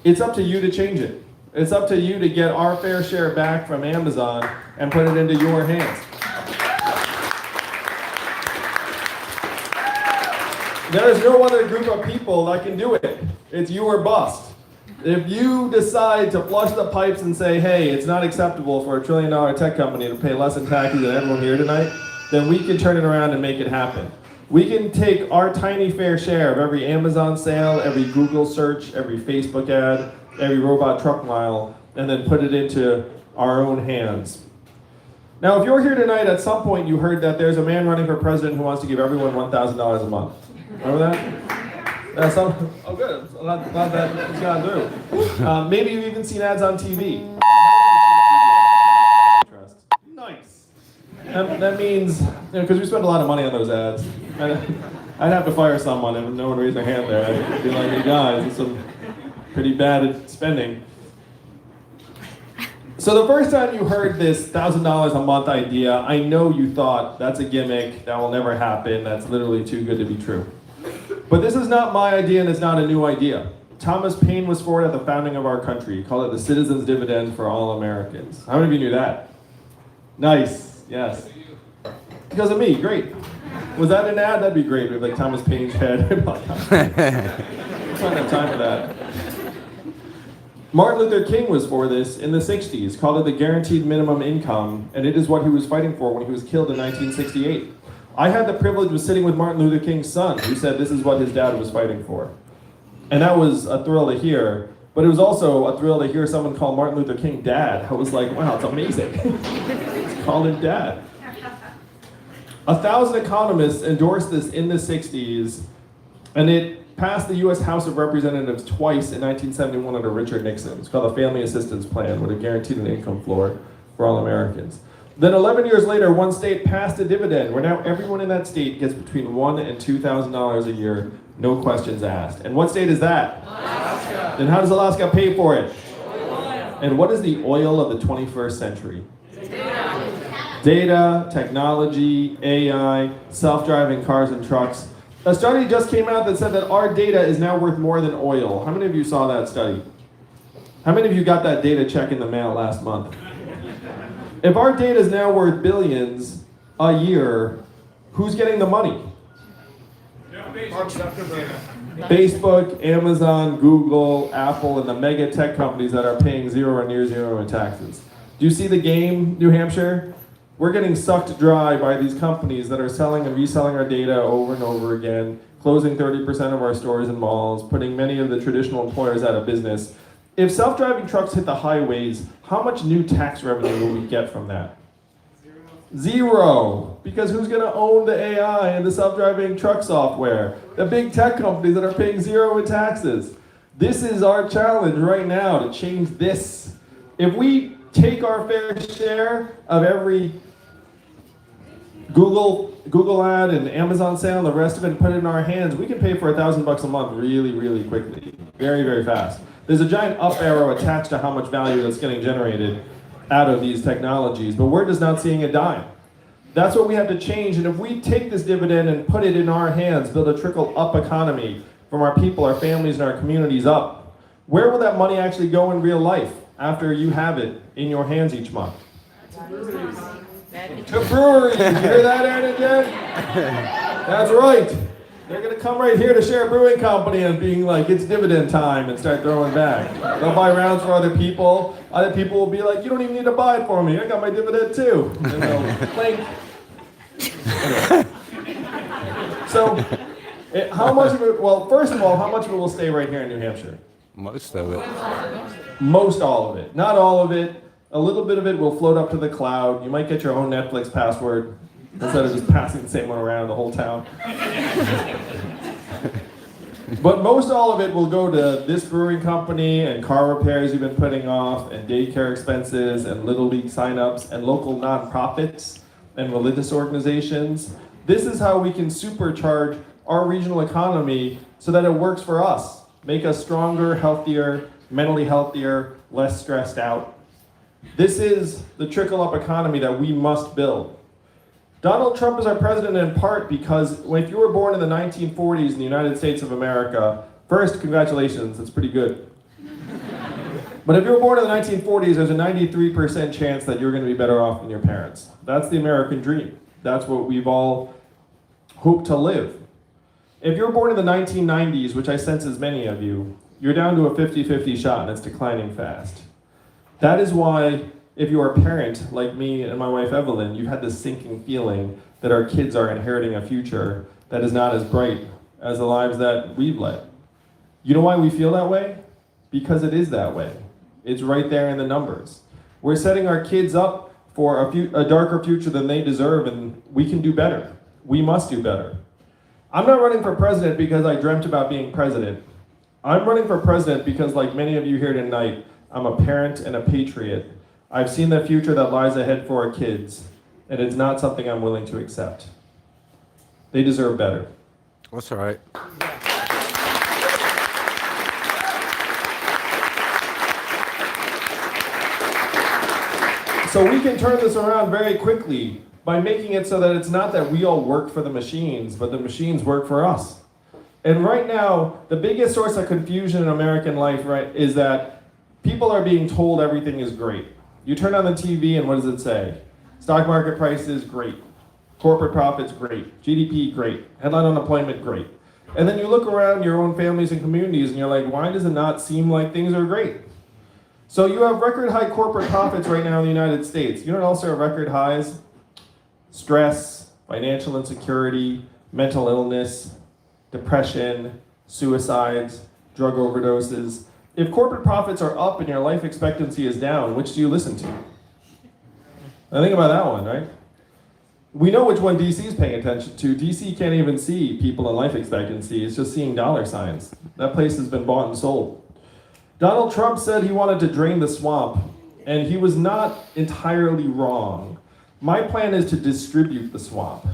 It's up to you to change it. It's up to you to get our fair share back from Amazon and put it into your hands. There is no other group of people that can do it. It's you or bust. If you decide to flush the pipes and say, hey, it's not acceptable for a $1 trillion tech company to pay less in taxes than everyone here tonight, then we can turn it around and make it happen. We can take our tiny fair share of every Amazon sale, every Google search, every Facebook ad, every robot truck mile, and then put it into our own hands. Now, if you're here tonight, at some point you heard that there's a man running for president who wants to give everyone $1,000 a month. Remember that? Oh, good. Glad that it's gone through. Maybe you've even seen ads on TV. Nice. That means, because we spend a lot of money on those ads. I'd have to fire someone if no one raised their hand there. I'd be like, hey guys, it's some pretty bad spending. So the first time you heard this $1,000 a month idea, I know you thought, that's a gimmick, that will never happen, that's literally too good to be true. But this is not my idea, and it's not a new idea. Thomas Paine was for it at the founding of our country. He called it the citizen's dividend for all Americans. How many of you knew that? Nice, yes. Because of me, great. Was that an ad? That'd be great with like Thomas Paine's head. I don't have time for that. Martin Luther King was for this in the 60s, called it the guaranteed minimum income, and it is what he was fighting for when he was killed in 1968. I had the privilege of sitting with Martin Luther King's son, who said this is what his dad was fighting for. And that was a thrill to hear, but it was also a thrill to hear someone call Martin Luther King dad. I was like, wow, it's amazing. Called him dad. 1,000 economists endorsed this in the 60s, and it passed the U.S. House of Representatives twice in 1971 under Richard Nixon. It's called the Family Assistance Plan, with a guaranteed an income floor for all Americans. Then 11 years later, one state passed a dividend where now everyone in that state gets between $1,000 and $2,000 a year, no questions asked. And what state is that? Alaska. Then how does Alaska pay for it? Oil. And what is the oil of the 21st century? Data, technology, AI, self-driving cars and trucks. A study just came out that said that our data is now worth more than oil. How many of you saw that study? How many of you got that data check in the mail last month? If our data is now worth billions a year, who's getting the money? Facebook, Amazon, Google, Apple, and the mega tech companies that are paying zero or near zero in taxes. Do you see the game, New Hampshire? We're getting sucked dry by these companies that are selling and reselling our data over and over again, closing 30% of our stores and malls, putting many of the traditional employers out of business. If self-driving trucks hit the highways, how much new tax revenue will we get from that? Zero. Because who's going to own the AI and the self-driving truck software? The big tech companies that are paying zero in taxes. This is our challenge right now, to change this. If we take our fair share of every Google ad and Amazon sale and the rest of it and put it in our hands, we can pay for $1,000 a month really, really quickly. Very, very fast. There's a giant up arrow attached to how much value that's getting generated out of these technologies, but we're just not seeing a dime. That's what we have to change, and if we take this dividend and put it in our hands, build a trickle-up economy from our people, our families, and our communities up, where will that money actually go in real life after you have it in your hands each month? To breweries. You hear that, Aaron and Jen? That's right. They're going to come right here to Share Brewing Company and being like, it's dividend time, and start throwing back. They'll buy rounds for other people. Other people will be like, you don't even need to buy it for me. I got my dividend too. And they'll clink. So, how much of it, well, first of all, how much of it will stay right here in New Hampshire? Most of it. Most all of it. Not all of it. A little bit of it will float up to the cloud. You might get your own Netflix password instead of just passing the same one around the whole town. But most all of it will go to this brewing company and car repairs you've been putting off and daycare expenses and Little League signups and local nonprofits and religious organizations. This is how we can supercharge our regional economy so that it works for us. Make us stronger, healthier, mentally healthier, less stressed out. This is the trickle-up economy that we must build. Donald Trump is our president in part because if you were born in the 1940s in the United States of America, first, congratulations, that's pretty good. But if you were born in the 1940s, there's a 93% chance that you're going to be better off than your parents. That's the American dream. That's what we've all hoped to live. If you were born in the 1990s, which I sense is many of you, you're down to a 50-50 shot and it's declining fast. That is why, if you're a parent like me and my wife Evelyn, you've had this sinking feeling that our kids are inheriting a future that is not as bright as the lives that we've led. You know why we feel that way? Because it is that way. It's right there in the numbers. We're setting our kids up for a darker future than they deserve, and we can do better. We must do better. I'm not running for president because I dreamt about being president. I'm running for president because, like many of you here tonight, I'm a parent and a patriot. I've seen the future that lies ahead for our kids, and it's not something I'm willing to accept. They deserve better. That's all right. So we can turn this around very quickly by making it so that it's not that we all work for the machines, but the machines work for us. And right now, the biggest source of confusion in American life, right, is that people are being told everything is great. You turn on the TV and what does it say? Stock market price is great. Corporate profits, great. GDP, great. Headline unemployment, great. And then you look around your own families and communities and you're like, why does it not seem like things are great? So you have record high corporate profits right now in the United States. You know what else are record highs? Stress, financial insecurity, mental illness, depression, suicides, drug overdoses. If corporate profits are up and your life expectancy is down, which do you listen to? Now think about that one, right? We know which one DC is paying attention to. DC can't even see people in life expectancy. It's just seeing dollar signs. That place has been bought and sold. Donald Trump said he wanted to drain the swamp, and he was not entirely wrong. My plan is to distribute the swamp.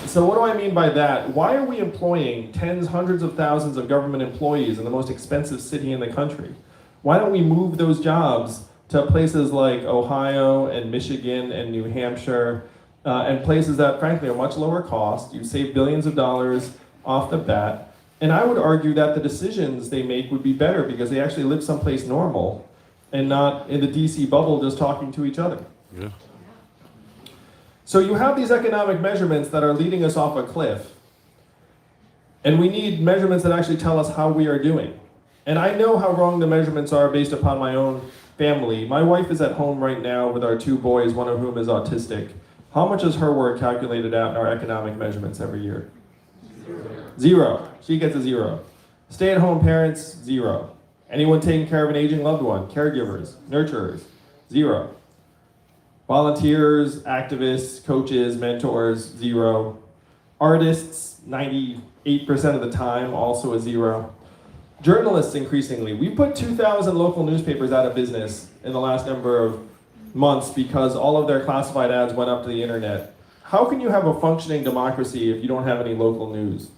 So what do I mean by that? Why are we employing tens, hundreds of thousands of government employees in the most expensive city in the country? Why don't we move those jobs to places like Ohio and Michigan and New Hampshire, and places that frankly are much lower cost? You save billions of dollars off the bat. And I would argue that the decisions they make would be better because they actually live someplace normal and not in the DC bubble just talking to each other. Yeah. So you have these economic measurements that are leading us off a cliff. And we need measurements that actually tell us how we are doing. And I know how wrong the measurements are based upon my own family. My wife is at home right now with our 2 boys, one of whom is autistic. How much is her work calculated out in our economic measurements every year? 0. She gets a 0. Stay-at-home parents, 0. Anyone taking care of an aging loved one, caregivers, nurturers, 0. Volunteers, activists, coaches, mentors, 0. Artists, 98% of the time, also a 0. Journalists, increasingly. We put 2,000 local newspapers out of business in the last number of months because all of their classified ads went up to the internet. How can you have a functioning democracy if you don't have any local news?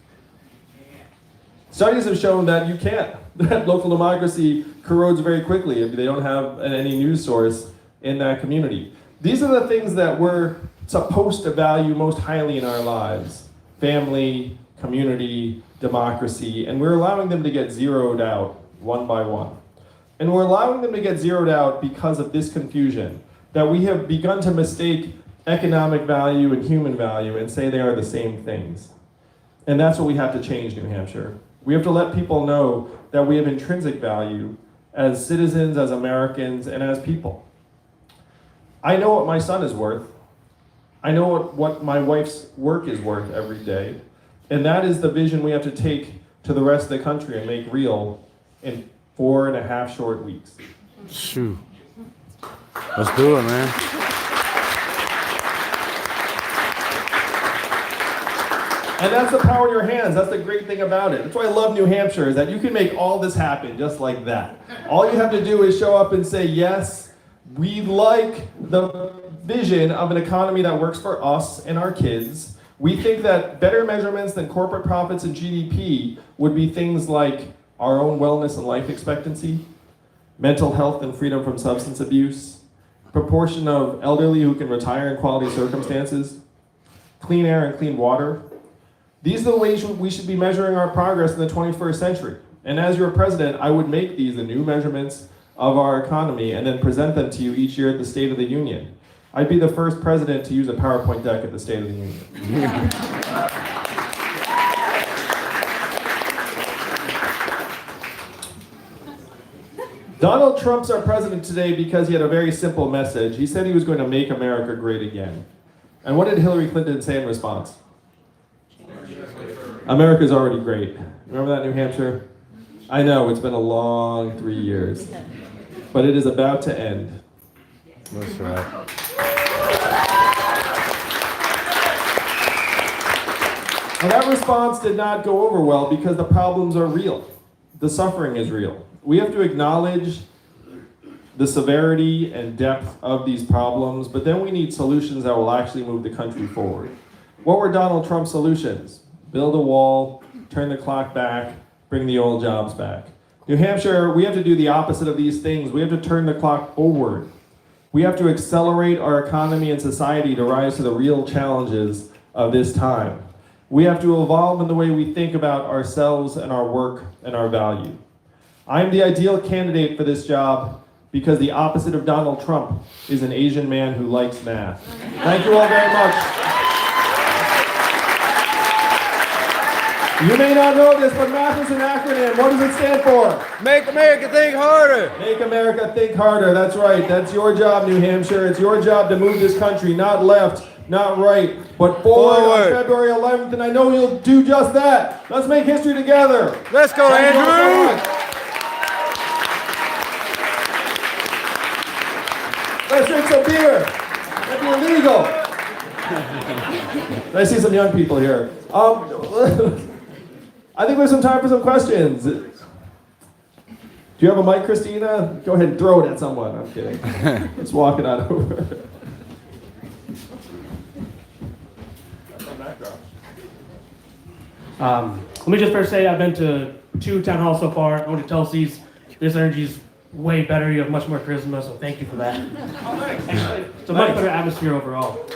Studies have shown that you can't. That local democracy corrodes very quickly if they don't have any news source in that community. These are the things that we're supposed to value most highly in our lives. Family, community, democracy, and we're allowing them to get zeroed out one by one. And we're allowing them to get zeroed out because of this confusion, that we have begun to mistake economic value and human value and say they are the same things. And that's what we have to change, New Hampshire. We have to let people know that we have intrinsic value as citizens, as Americans, and as people. I know what my son is worth. I know what my wife's work is worth every day. And that is the vision we have to take to the rest of the country and make real in 4.5 short weeks. Shoot. Let's do it, man. And that's the power in your hands. That's the great thing about it. That's why I love New Hampshire, is that you can make all this happen just like that. All you have to do is show up and say, yes, we like the vision of an economy that works for us and our kids. We think that better measurements than corporate profits and GDP would be things like our own wellness and life expectancy, mental health and freedom from substance abuse, proportion of elderly who can retire in quality circumstances, clean air and clean water. These are the ways we should be measuring our progress in the 21st century. And as your president, I would make these the new measurements of our economy and then present them to you each year at the State of the Union. I'd be the first president to use a PowerPoint deck at the State of the Union. Donald Trump's our president today because he had a very simple message. He said he was going to make America great again. And what did Hillary Clinton say in response? America's already great. Remember that, New Hampshire? I know, it's been a long 3 years. But it is about to end. That's right. And that response did not go over well because the problems are real. The suffering is real. We have to acknowledge the severity and depth of these problems, but then we need solutions that will actually move the country forward. What were Donald Trump's solutions? Build a wall, turn the clock back, bring the old jobs back. New Hampshire, we have to do the opposite of these things. We have to turn the clock forward. We have to accelerate our economy and society to rise to the real challenges of this time. We have to evolve in the way we think about ourselves and our work and our value. I'm the ideal candidate for this job because the opposite of Donald Trump is an Asian man who likes math. Thank you all very much. You may not know this, but MAP is an acronym. What does it stand for? Make America think harder. Make America think harder. That's right. That's your job, New Hampshire. It's your job to move this country, not left, not right, but forward on February 11th, and I know you'll do just that. Let's make history together. Let's go, Thank you all so Andrew. much. Let's drink some beer. That'd be illegal. I see some young people here. I think there's some time for some questions. Do you have a mic, Christina? Go ahead and throw it at someone. I'm kidding. Just walk it on over. Let me just first say I've been to 2 town halls so far. I went to Tulsi's. This energy's way better. You have much more charisma, so thank you for that. It's a much better atmosphere overall.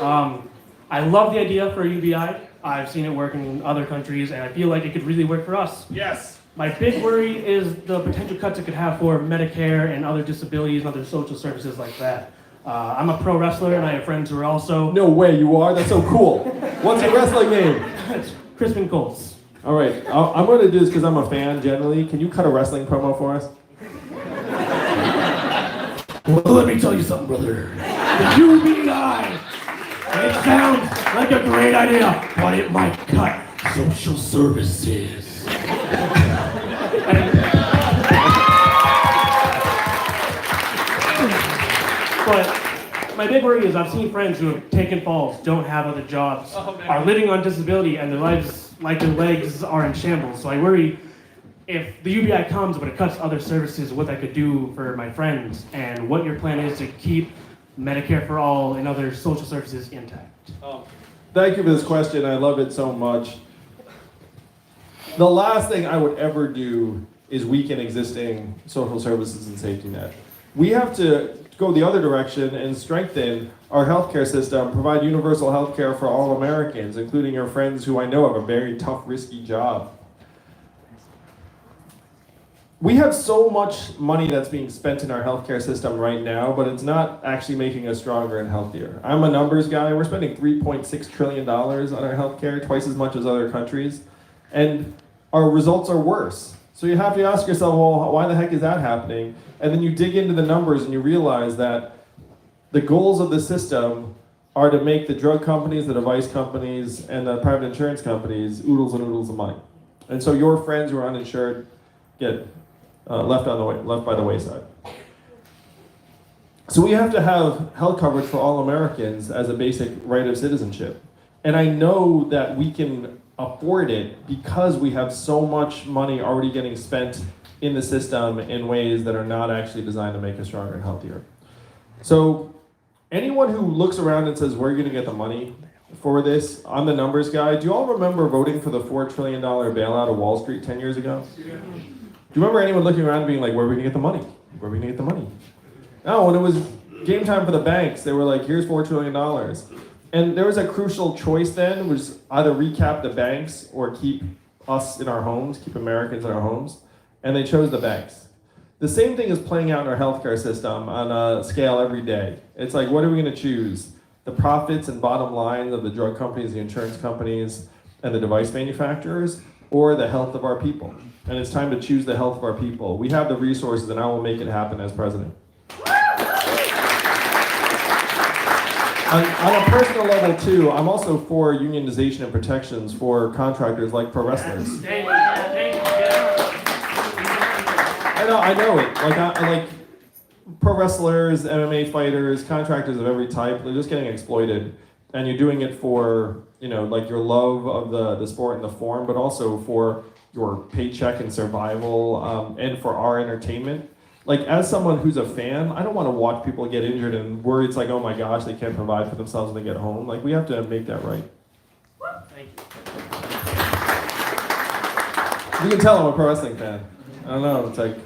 I love the idea for UBI. I've seen it work in other countries, and I feel like it could really work for us. Yes. My big worry is the potential cuts it could have for Medicare and other disabilities and other social services like that. I'm a pro wrestler, and I have friends who are also... No way you are. That's so cool. What's your wrestling name? Crispin Coles. All right. I'm going to do this because I'm a fan generally. Can you cut a wrestling promo for us? Well, let me tell you something, brother. The UBI, it sounds like a great idea, but it might cut social services. But my big worry is I've seen friends who have taken falls, don't have other jobs, are living on disability, and their lives, like their legs, are in shambles. So I worry if the UBI comes but it cuts other services, what that could do for my friends, and what your plan is to keep Medicare for all and other social services intact. Thank you for this question. I love it so much. The last thing I would ever do is weaken existing social services and safety net. We have to go the other direction and strengthen our healthcare system, provide universal healthcare for all Americans, including your friends who I know have a very tough, risky job. We have so much money that's being spent in our healthcare system right now, but it's not actually making us stronger and healthier. I'm a numbers guy. We're spending $3.6 trillion on our healthcare, twice as much as other countries, and our results are worse. So you have to ask yourself, well, why the heck is that happening? And then you dig into the numbers and you realize that the goals of the system are to make the drug companies, the device companies, and the private insurance companies oodles and oodles of money. And so your friends who are uninsured get left by the wayside. So we have to have health coverage for all Americans as a basic right of citizenship. And I know that we can afford it because we have so much money already getting spent in the system in ways that are not actually designed to make us stronger and healthier. So anyone who looks around and says, where are you going to get the money for this? I'm the numbers guy. Do you all remember voting for the $4 trillion bailout of Wall Street 10 years ago? Do you remember anyone looking around and being like, where are we going to get the money? Where are we going to get the money? No, when it was game time for the banks, they were like, here's $4 trillion. And there was a crucial choice then, which was either recap the banks or keep us in our homes, keep Americans in our homes. And they chose the banks. The same thing is playing out in our healthcare system on a scale every day. It's like, what are we going to choose? The profits and bottom lines of the drug companies, the insurance companies, and the device manufacturers, or the health of our people? And it's time to choose the health of our people. We have the resources, and I will make it happen as president. On a personal level, too, I'm also for unionization and protections for contractors like pro wrestlers. I know it. Like pro wrestlers, MMA fighters, contractors of every type, they're just getting exploited. And you're doing it for, like your love of the sport and the form, but also for your paycheck and survival, and for our entertainment. Like, as someone who's a fan, I don't want to watch people get injured and worry it's like, oh my gosh, they can't provide for themselves when they get home. Like, we have to make that right. Thank you. You can tell I'm a pro wrestling fan. I don't know, it's like,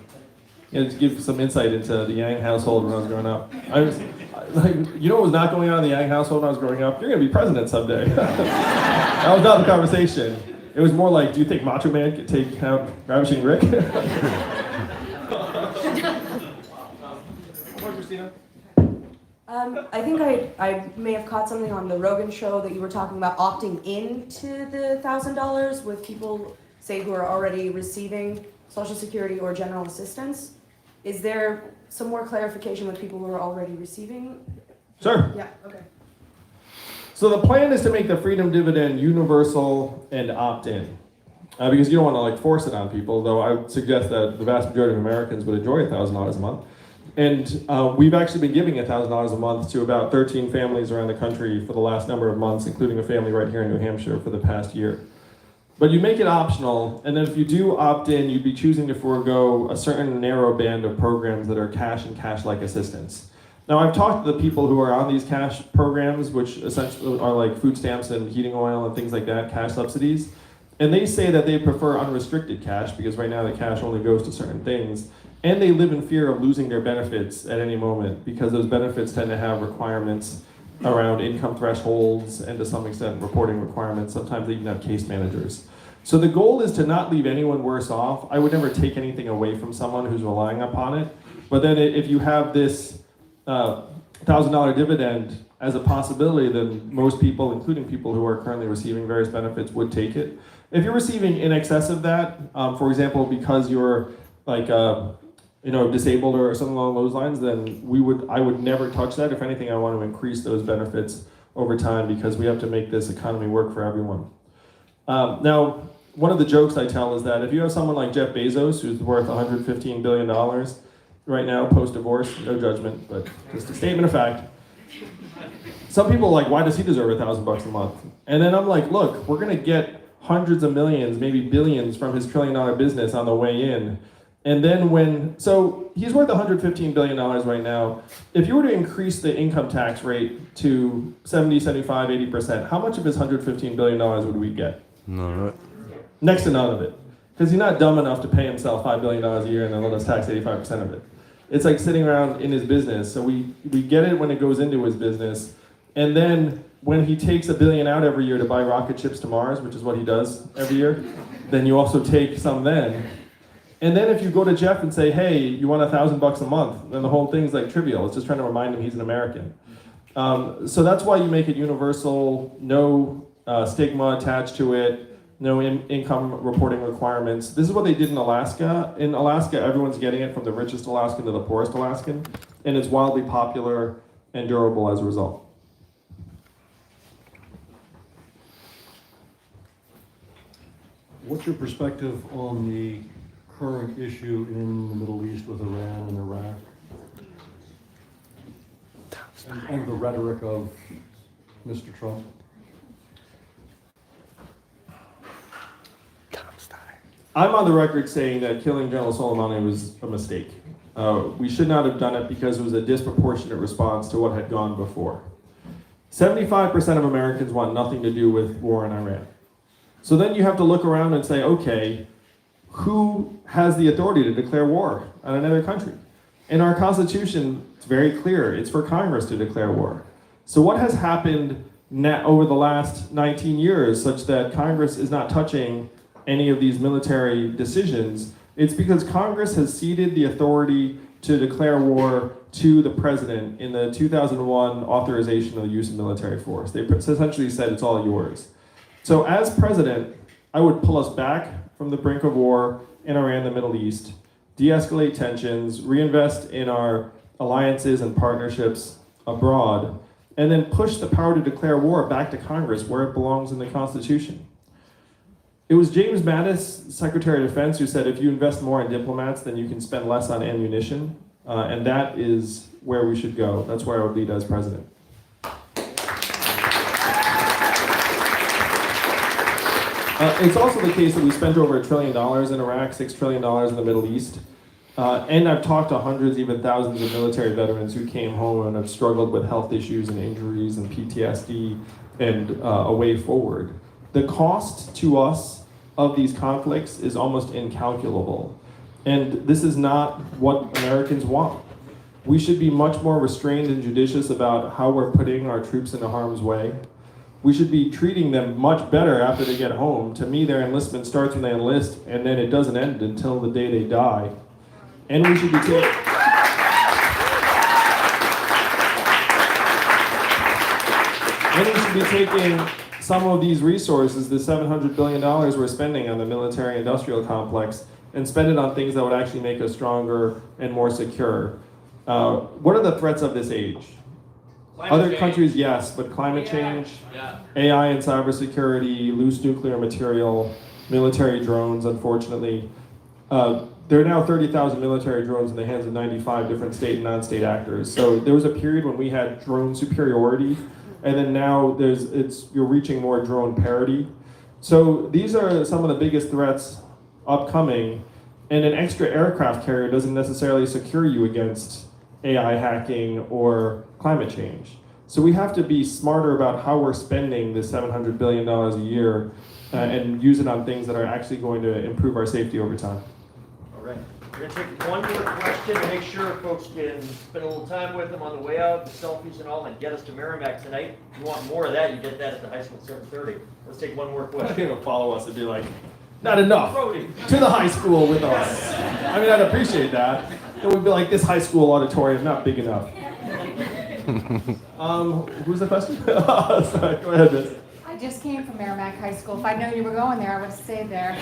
to give some insight into the Yang household when I was growing up. What was not going on in the Yang household when I was growing up? You're going to be president someday. That was not the conversation. It was more like, do you think Macho Man could take out Ravishing Rick? I think I may have caught something on the Rogan show that you were talking about opting into the $1,000 with people say, who are already receiving Social Security or general assistance. Is there some more clarification with people who are already receiving? Sure. Yeah, okay. So the plan is to make the freedom dividend universal and opt-in. Because you don't want to like force it on people, though I would suggest that the vast majority of Americans would enjoy $1,000 a month. And we've actually been giving $1,000 a month to about 13 families around the country for the last number of months, including a family right here in New Hampshire for the past year. But you make it optional, and then if you do opt in, you'd be choosing to forego a certain narrow band of programs that are cash and cash-like assistance. Now, I've talked to the people who are on these cash programs, which essentially are like food stamps and heating oil and things like that, cash subsidies. And they say that they prefer unrestricted cash because right now the cash only goes to certain things. And they live in fear of losing their benefits at any moment because those benefits tend to have requirements around income thresholds and to some extent reporting requirements. Sometimes they even have case managers. So the goal is to not leave anyone worse off. I would never take anything away from someone who's relying upon it. But then if you have this $1,000 dividend as a possibility, then most people, including people who are currently receiving various benefits, would take it. If you're receiving in excess of that, for example, because you're like disabled or something along those lines, then I would never touch that. If anything, I want to increase those benefits over time because we have to make this economy work for everyone. Now, one of the jokes I tell is that if you have someone like Jeff Bezos, who's worth $115 billion right now, post-divorce, no judgment, but just a statement of fact. Some people are like, why does he deserve $1,000 a month? And then I'm like, look, we're gonna get hundreds of millions, maybe billions from his $1 trillion business on the way in. And then so he's worth $115 billion right now. If you were to increase the income tax rate to 70, 75, 80%, how much of his $115 billion would we get? No. Next to none of it. Because he's not dumb enough to pay himself $5 billion a year and then let us tax 85% of it. It's like sitting around in his business. So we get it when it goes into his business. And then when he takes $1 billion out every year to buy rocket ships to Mars, which is what he does every year, then you also take some then. And then if you go to Jeff and say, hey, you want $1,000 a month, then the whole thing's like trivial. It's just trying to remind him he's an American. So that's why you make it universal, no stigma attached to it, no income reporting requirements. This is what they did in Alaska. In Alaska, everyone's getting it from the richest Alaskan to the poorest Alaskan, and it's wildly popular and durable as a result. What's your perspective on the current issue in the Middle East with Iran and Iraq? And the rhetoric of Mr. Trump? I'm on the record saying that killing General Soleimani was a mistake. We should not have done it because it was a disproportionate response to what had gone before. 75% of Americans want nothing to do with war in Iran. So then you have to look around and say, okay, who has the authority to declare war on another country? In our Constitution, it's very clear. It's for Congress to declare war. So what has happened over the last 19 years such that Congress is not touching any of these military decisions? It's because Congress has ceded the authority to declare war to the president in the 2001 authorization of the use of military force. They essentially said it's all yours. So as president, I would pull us back from the brink of war in Iran and the Middle East, de-escalate tensions, reinvest in our alliances and partnerships abroad, and then push the power to declare war back to Congress where it belongs in the Constitution. It was James Mattis, Secretary of Defense, who said if you invest more in diplomats, then you can spend less on ammunition, and that is where we should go. That's where I would lead as president. It's also the case that we spent over $1 trillion in Iraq, $6 trillion in the Middle East. And I've talked to hundreds, even thousands of military veterans who came home and have struggled with health issues and injuries and PTSD and a way forward. The cost to us of these conflicts is almost incalculable. And this is not what Americans want. We should be much more restrained and judicious about how we're putting our troops into harm's way. We should be treating them much better after they get home. To me, their enlistment starts when they enlist, and then it doesn't end until the day they die. And we should be taking some of these resources, the $700 billion we're spending on the military-industrial complex, and spend it on things that would actually make us stronger and more secure. What are the threats of this age? Other countries, yes, but climate change, AI and cybersecurity, loose nuclear material, military drones, unfortunately. There are now 30,000 military drones in the hands of 95 different state and non-state actors. So there was a period when we had drone superiority, and then now you're reaching more drone parity. So these are some of the biggest threats upcoming, and an extra aircraft carrier doesn't necessarily secure you against AI hacking or climate change. So we have to be smarter about how we're spending this $700 billion a year and use it on things that are actually going to improve our safety over time. All right. We're going to take one more question to make sure folks can spend a little time with them on the way out, the selfies and all, and get us to Merrimack tonight. If you want more of that, you get that at the high school at 7:30. Let's take one more I question. think they'll follow us and be like, not enough. To the high school with us. I mean, I'd appreciate that. It would be like, this high school auditorium not big enough. Who's the question? Sorry, go ahead, Miss. I just came from Merrimack High School. If I'd known you were going there, I would have stayed there.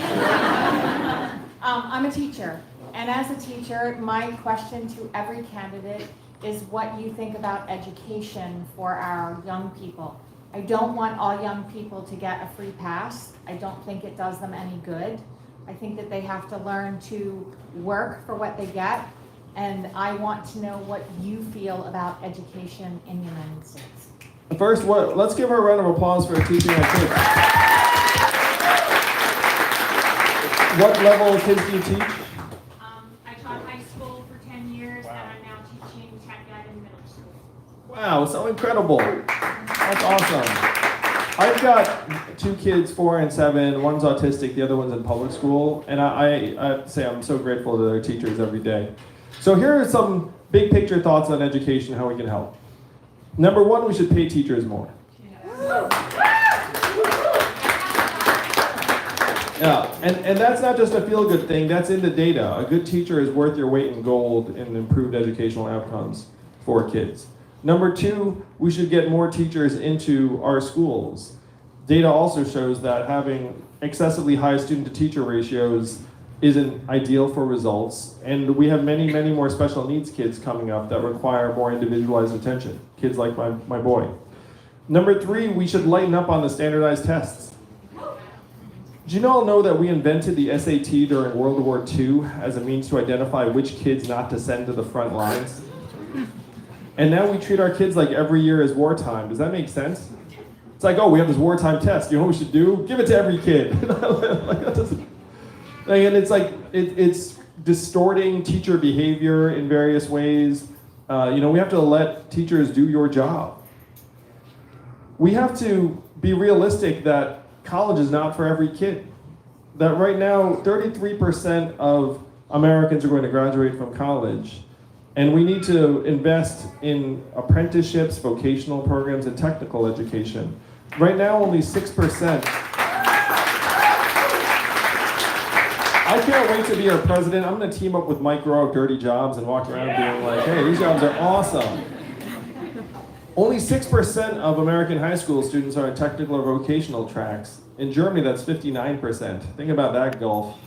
I'm a teacher, and as a teacher, my question to every candidate is what you think about education for our young people. I don't want all young people to get a free pass. I don't think it does them any good. I think that they have to learn to work for what they get, and I want to know what you feel about education in the United States. First, let's give her a round of applause for teaching our kids. What level of kids do you teach? I taught high school for 10 years, and I'm now teaching tech ed in middle school. Wow, so incredible. That's awesome. I've got two kids, 4 and 7. One's autistic, the other one's in public school. And I have to say I'm so grateful to their teachers every day. So here are some big picture thoughts on education, how we can help. Number one, we should pay teachers more. Yeah, and that's not just a feel-good thing, that's in the data. A good teacher is worth your weight in gold in improved educational outcomes for kids. Number two, we should get more teachers into our schools. Data also shows that having excessively high student-to-teacher ratios isn't ideal for results, and we have many, many more special needs kids coming up that require more individualized attention, kids like my boy. Number three, we should lighten up on the standardized tests. Do you all know that we invented the SAT during World War II as a means to identify which kids not to send to the front lines? And now we treat our kids like every year is wartime. Does that make sense? It's like, oh, we have this wartime test. You know what we should do? Give it to every kid. And it's like, it's distorting teacher behavior in various ways. We have to let teachers do your job. We have to be realistic that college is not for every kid. That right now, 33% of Americans are going to graduate from college. And we need to invest in apprenticeships, vocational programs, and technical education. Right now, only 6%. I can't wait to be our president. I'm going to team up with Mike Rowe of Dirty Jobs and walk around being like, hey, these jobs are awesome. Only 6% of American high school students are in technical or vocational tracks. In Germany, that's 59%. Think about that gulf.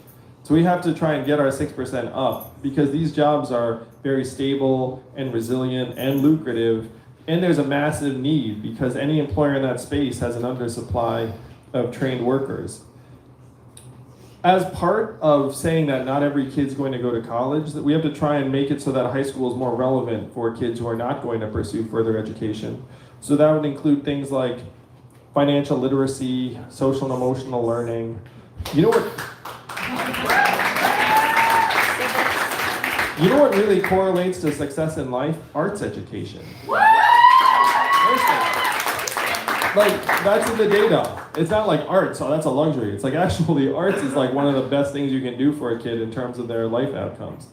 So we have to try and get our 6% up because these jobs are very stable and resilient and lucrative, and there's a massive need because any employer in that space has an undersupply of trained workers. As part of saying that not every kid's going to go to college, that we have to try and make it so that high school is more relevant for kids who are not going to pursue further education. So that would include things like financial literacy, social and emotional learning. You know what really correlates to success in life? Arts education. Like, that's in the data. It's not like arts, oh, that's a luxury. It's like actually arts is like one of the best things you can do for a kid in terms of their life outcomes.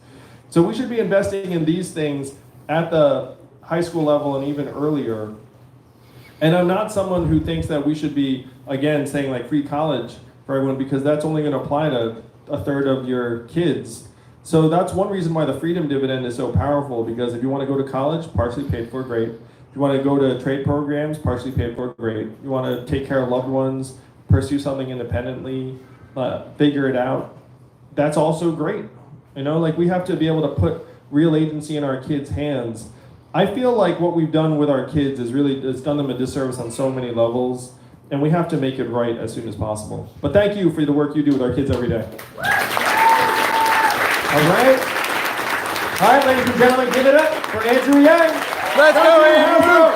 So we should be investing in these things at the high school level and even earlier. And I'm not someone who thinks that we should be, again, saying like free college for everyone because that's only going to apply to a third of your kids. So that's one reason why the freedom dividend is so powerful, because if you want to go to college, partially paid for, great. If You want to go to trade programs, partially paid for, great. You want to take care of loved ones, pursue something independently, figure it out. That's also great. You know, like we have to be able to put real agency in our kids' hands. I feel like what we've done with our kids is really, it's done them a disservice on so many levels, and we have to make it right as soon as possible. But thank you for the work you do with our kids every day. All right. All right, ladies and gentlemen, give it up for Andrew Yang. Let's go, Andrew!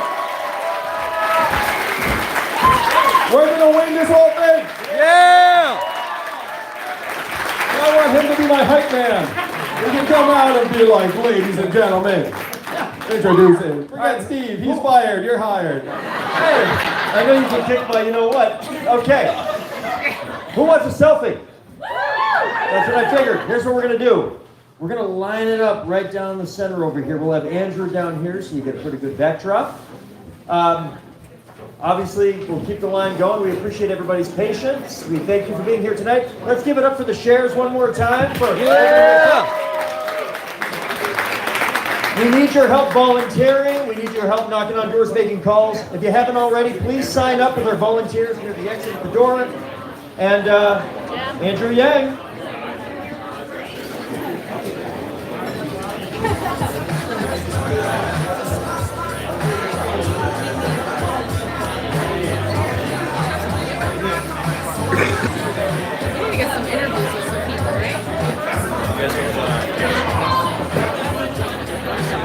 We're gonna win this whole thing! Yeah! I want him to be my hype man. We can come out and be like, ladies and gentlemen. Introduce him. Forget Steve, he's fired, you're hired. Hey, I know you can kick my, you know what? Okay. Who wants a selfie? That's what I figured. Here's what we're gonna do. We're gonna line it up right down the center over here. We'll have Andrew down here so you get a pretty good backdrop. Obviously, we'll keep the line going. We appreciate everybody's patience. We thank you for being here tonight. Let's give it up for the shares one more time. We need your help volunteering. We need your help knocking on doors, making calls. If you haven't already, please sign up with our volunteers near the exit at the door. And Andrew Yang. We need to get some interviews with some people, right?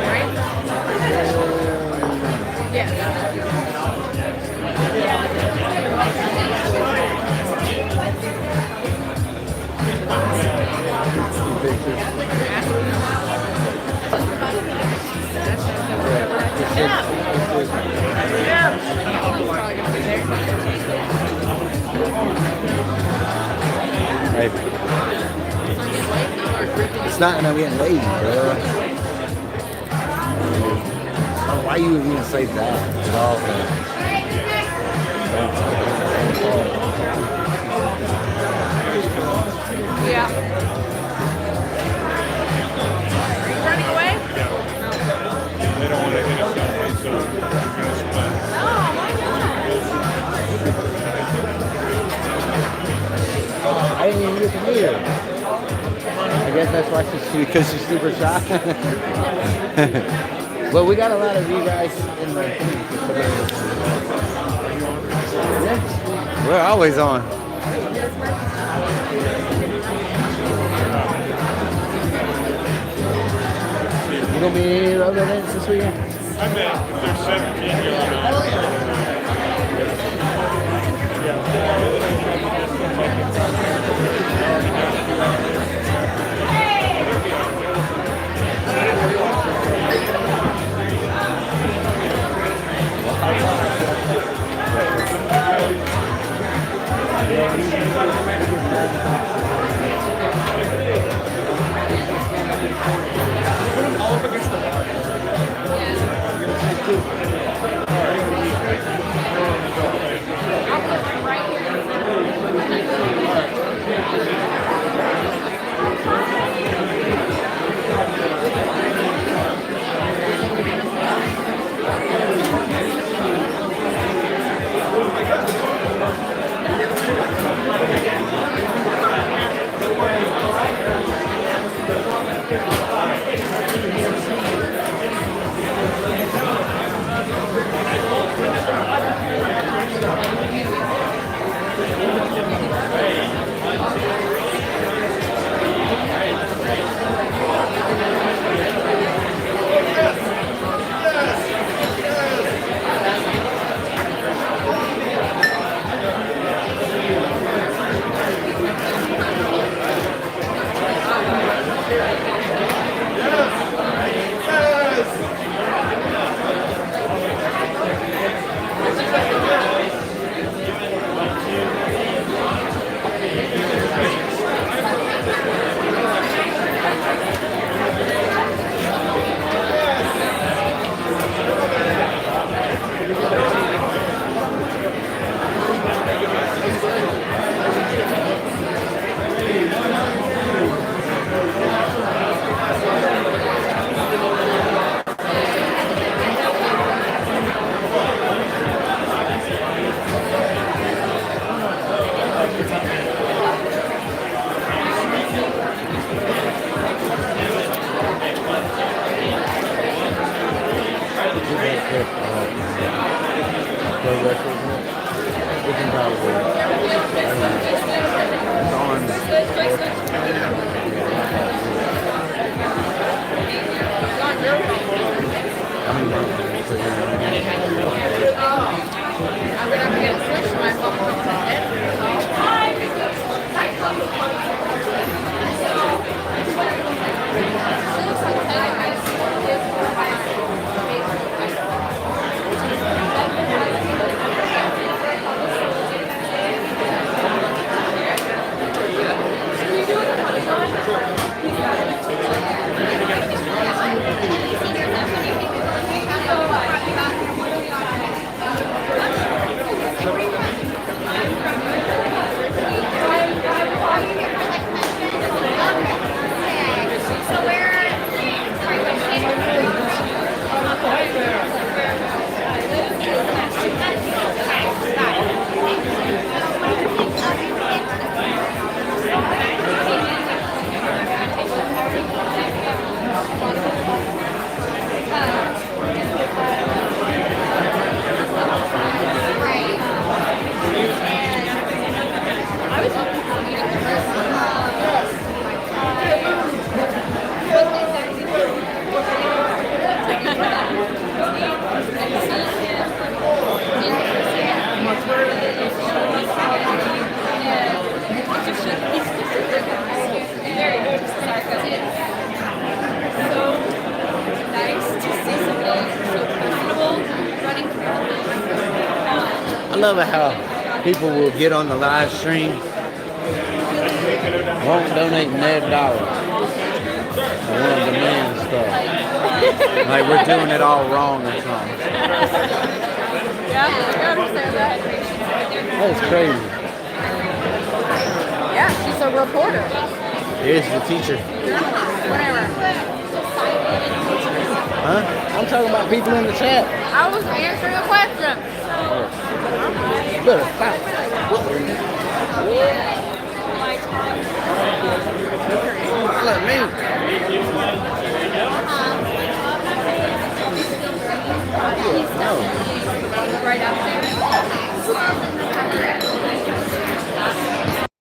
Right? Yeah. Maybe. It's not gonna get lazy, bro. Why you even say that? Yeah. Are you running away? They don't want to hit us that way, so we're going to split. Oh, why not? I didn't even get to meet her. I guess that's why because she's super shy. Well, we got a lot of you guys in the yeah, we're always on. You gonna be any other events this weekend? I bet if there's 17 here on pro wrestling. We can probably. It's on. I'm gonna have to get a switch to my I love it how people will get on the live stream, won't donate net dollar, they want to demand stuff. Like we're doing it all wrong or something. Yeah, I understand that. That's crazy. Yeah, she's a reporter. Here's the teacher. Whatever. Huh? I'm talking about people in the chat. I was answering a question. Better stop. Let me. No.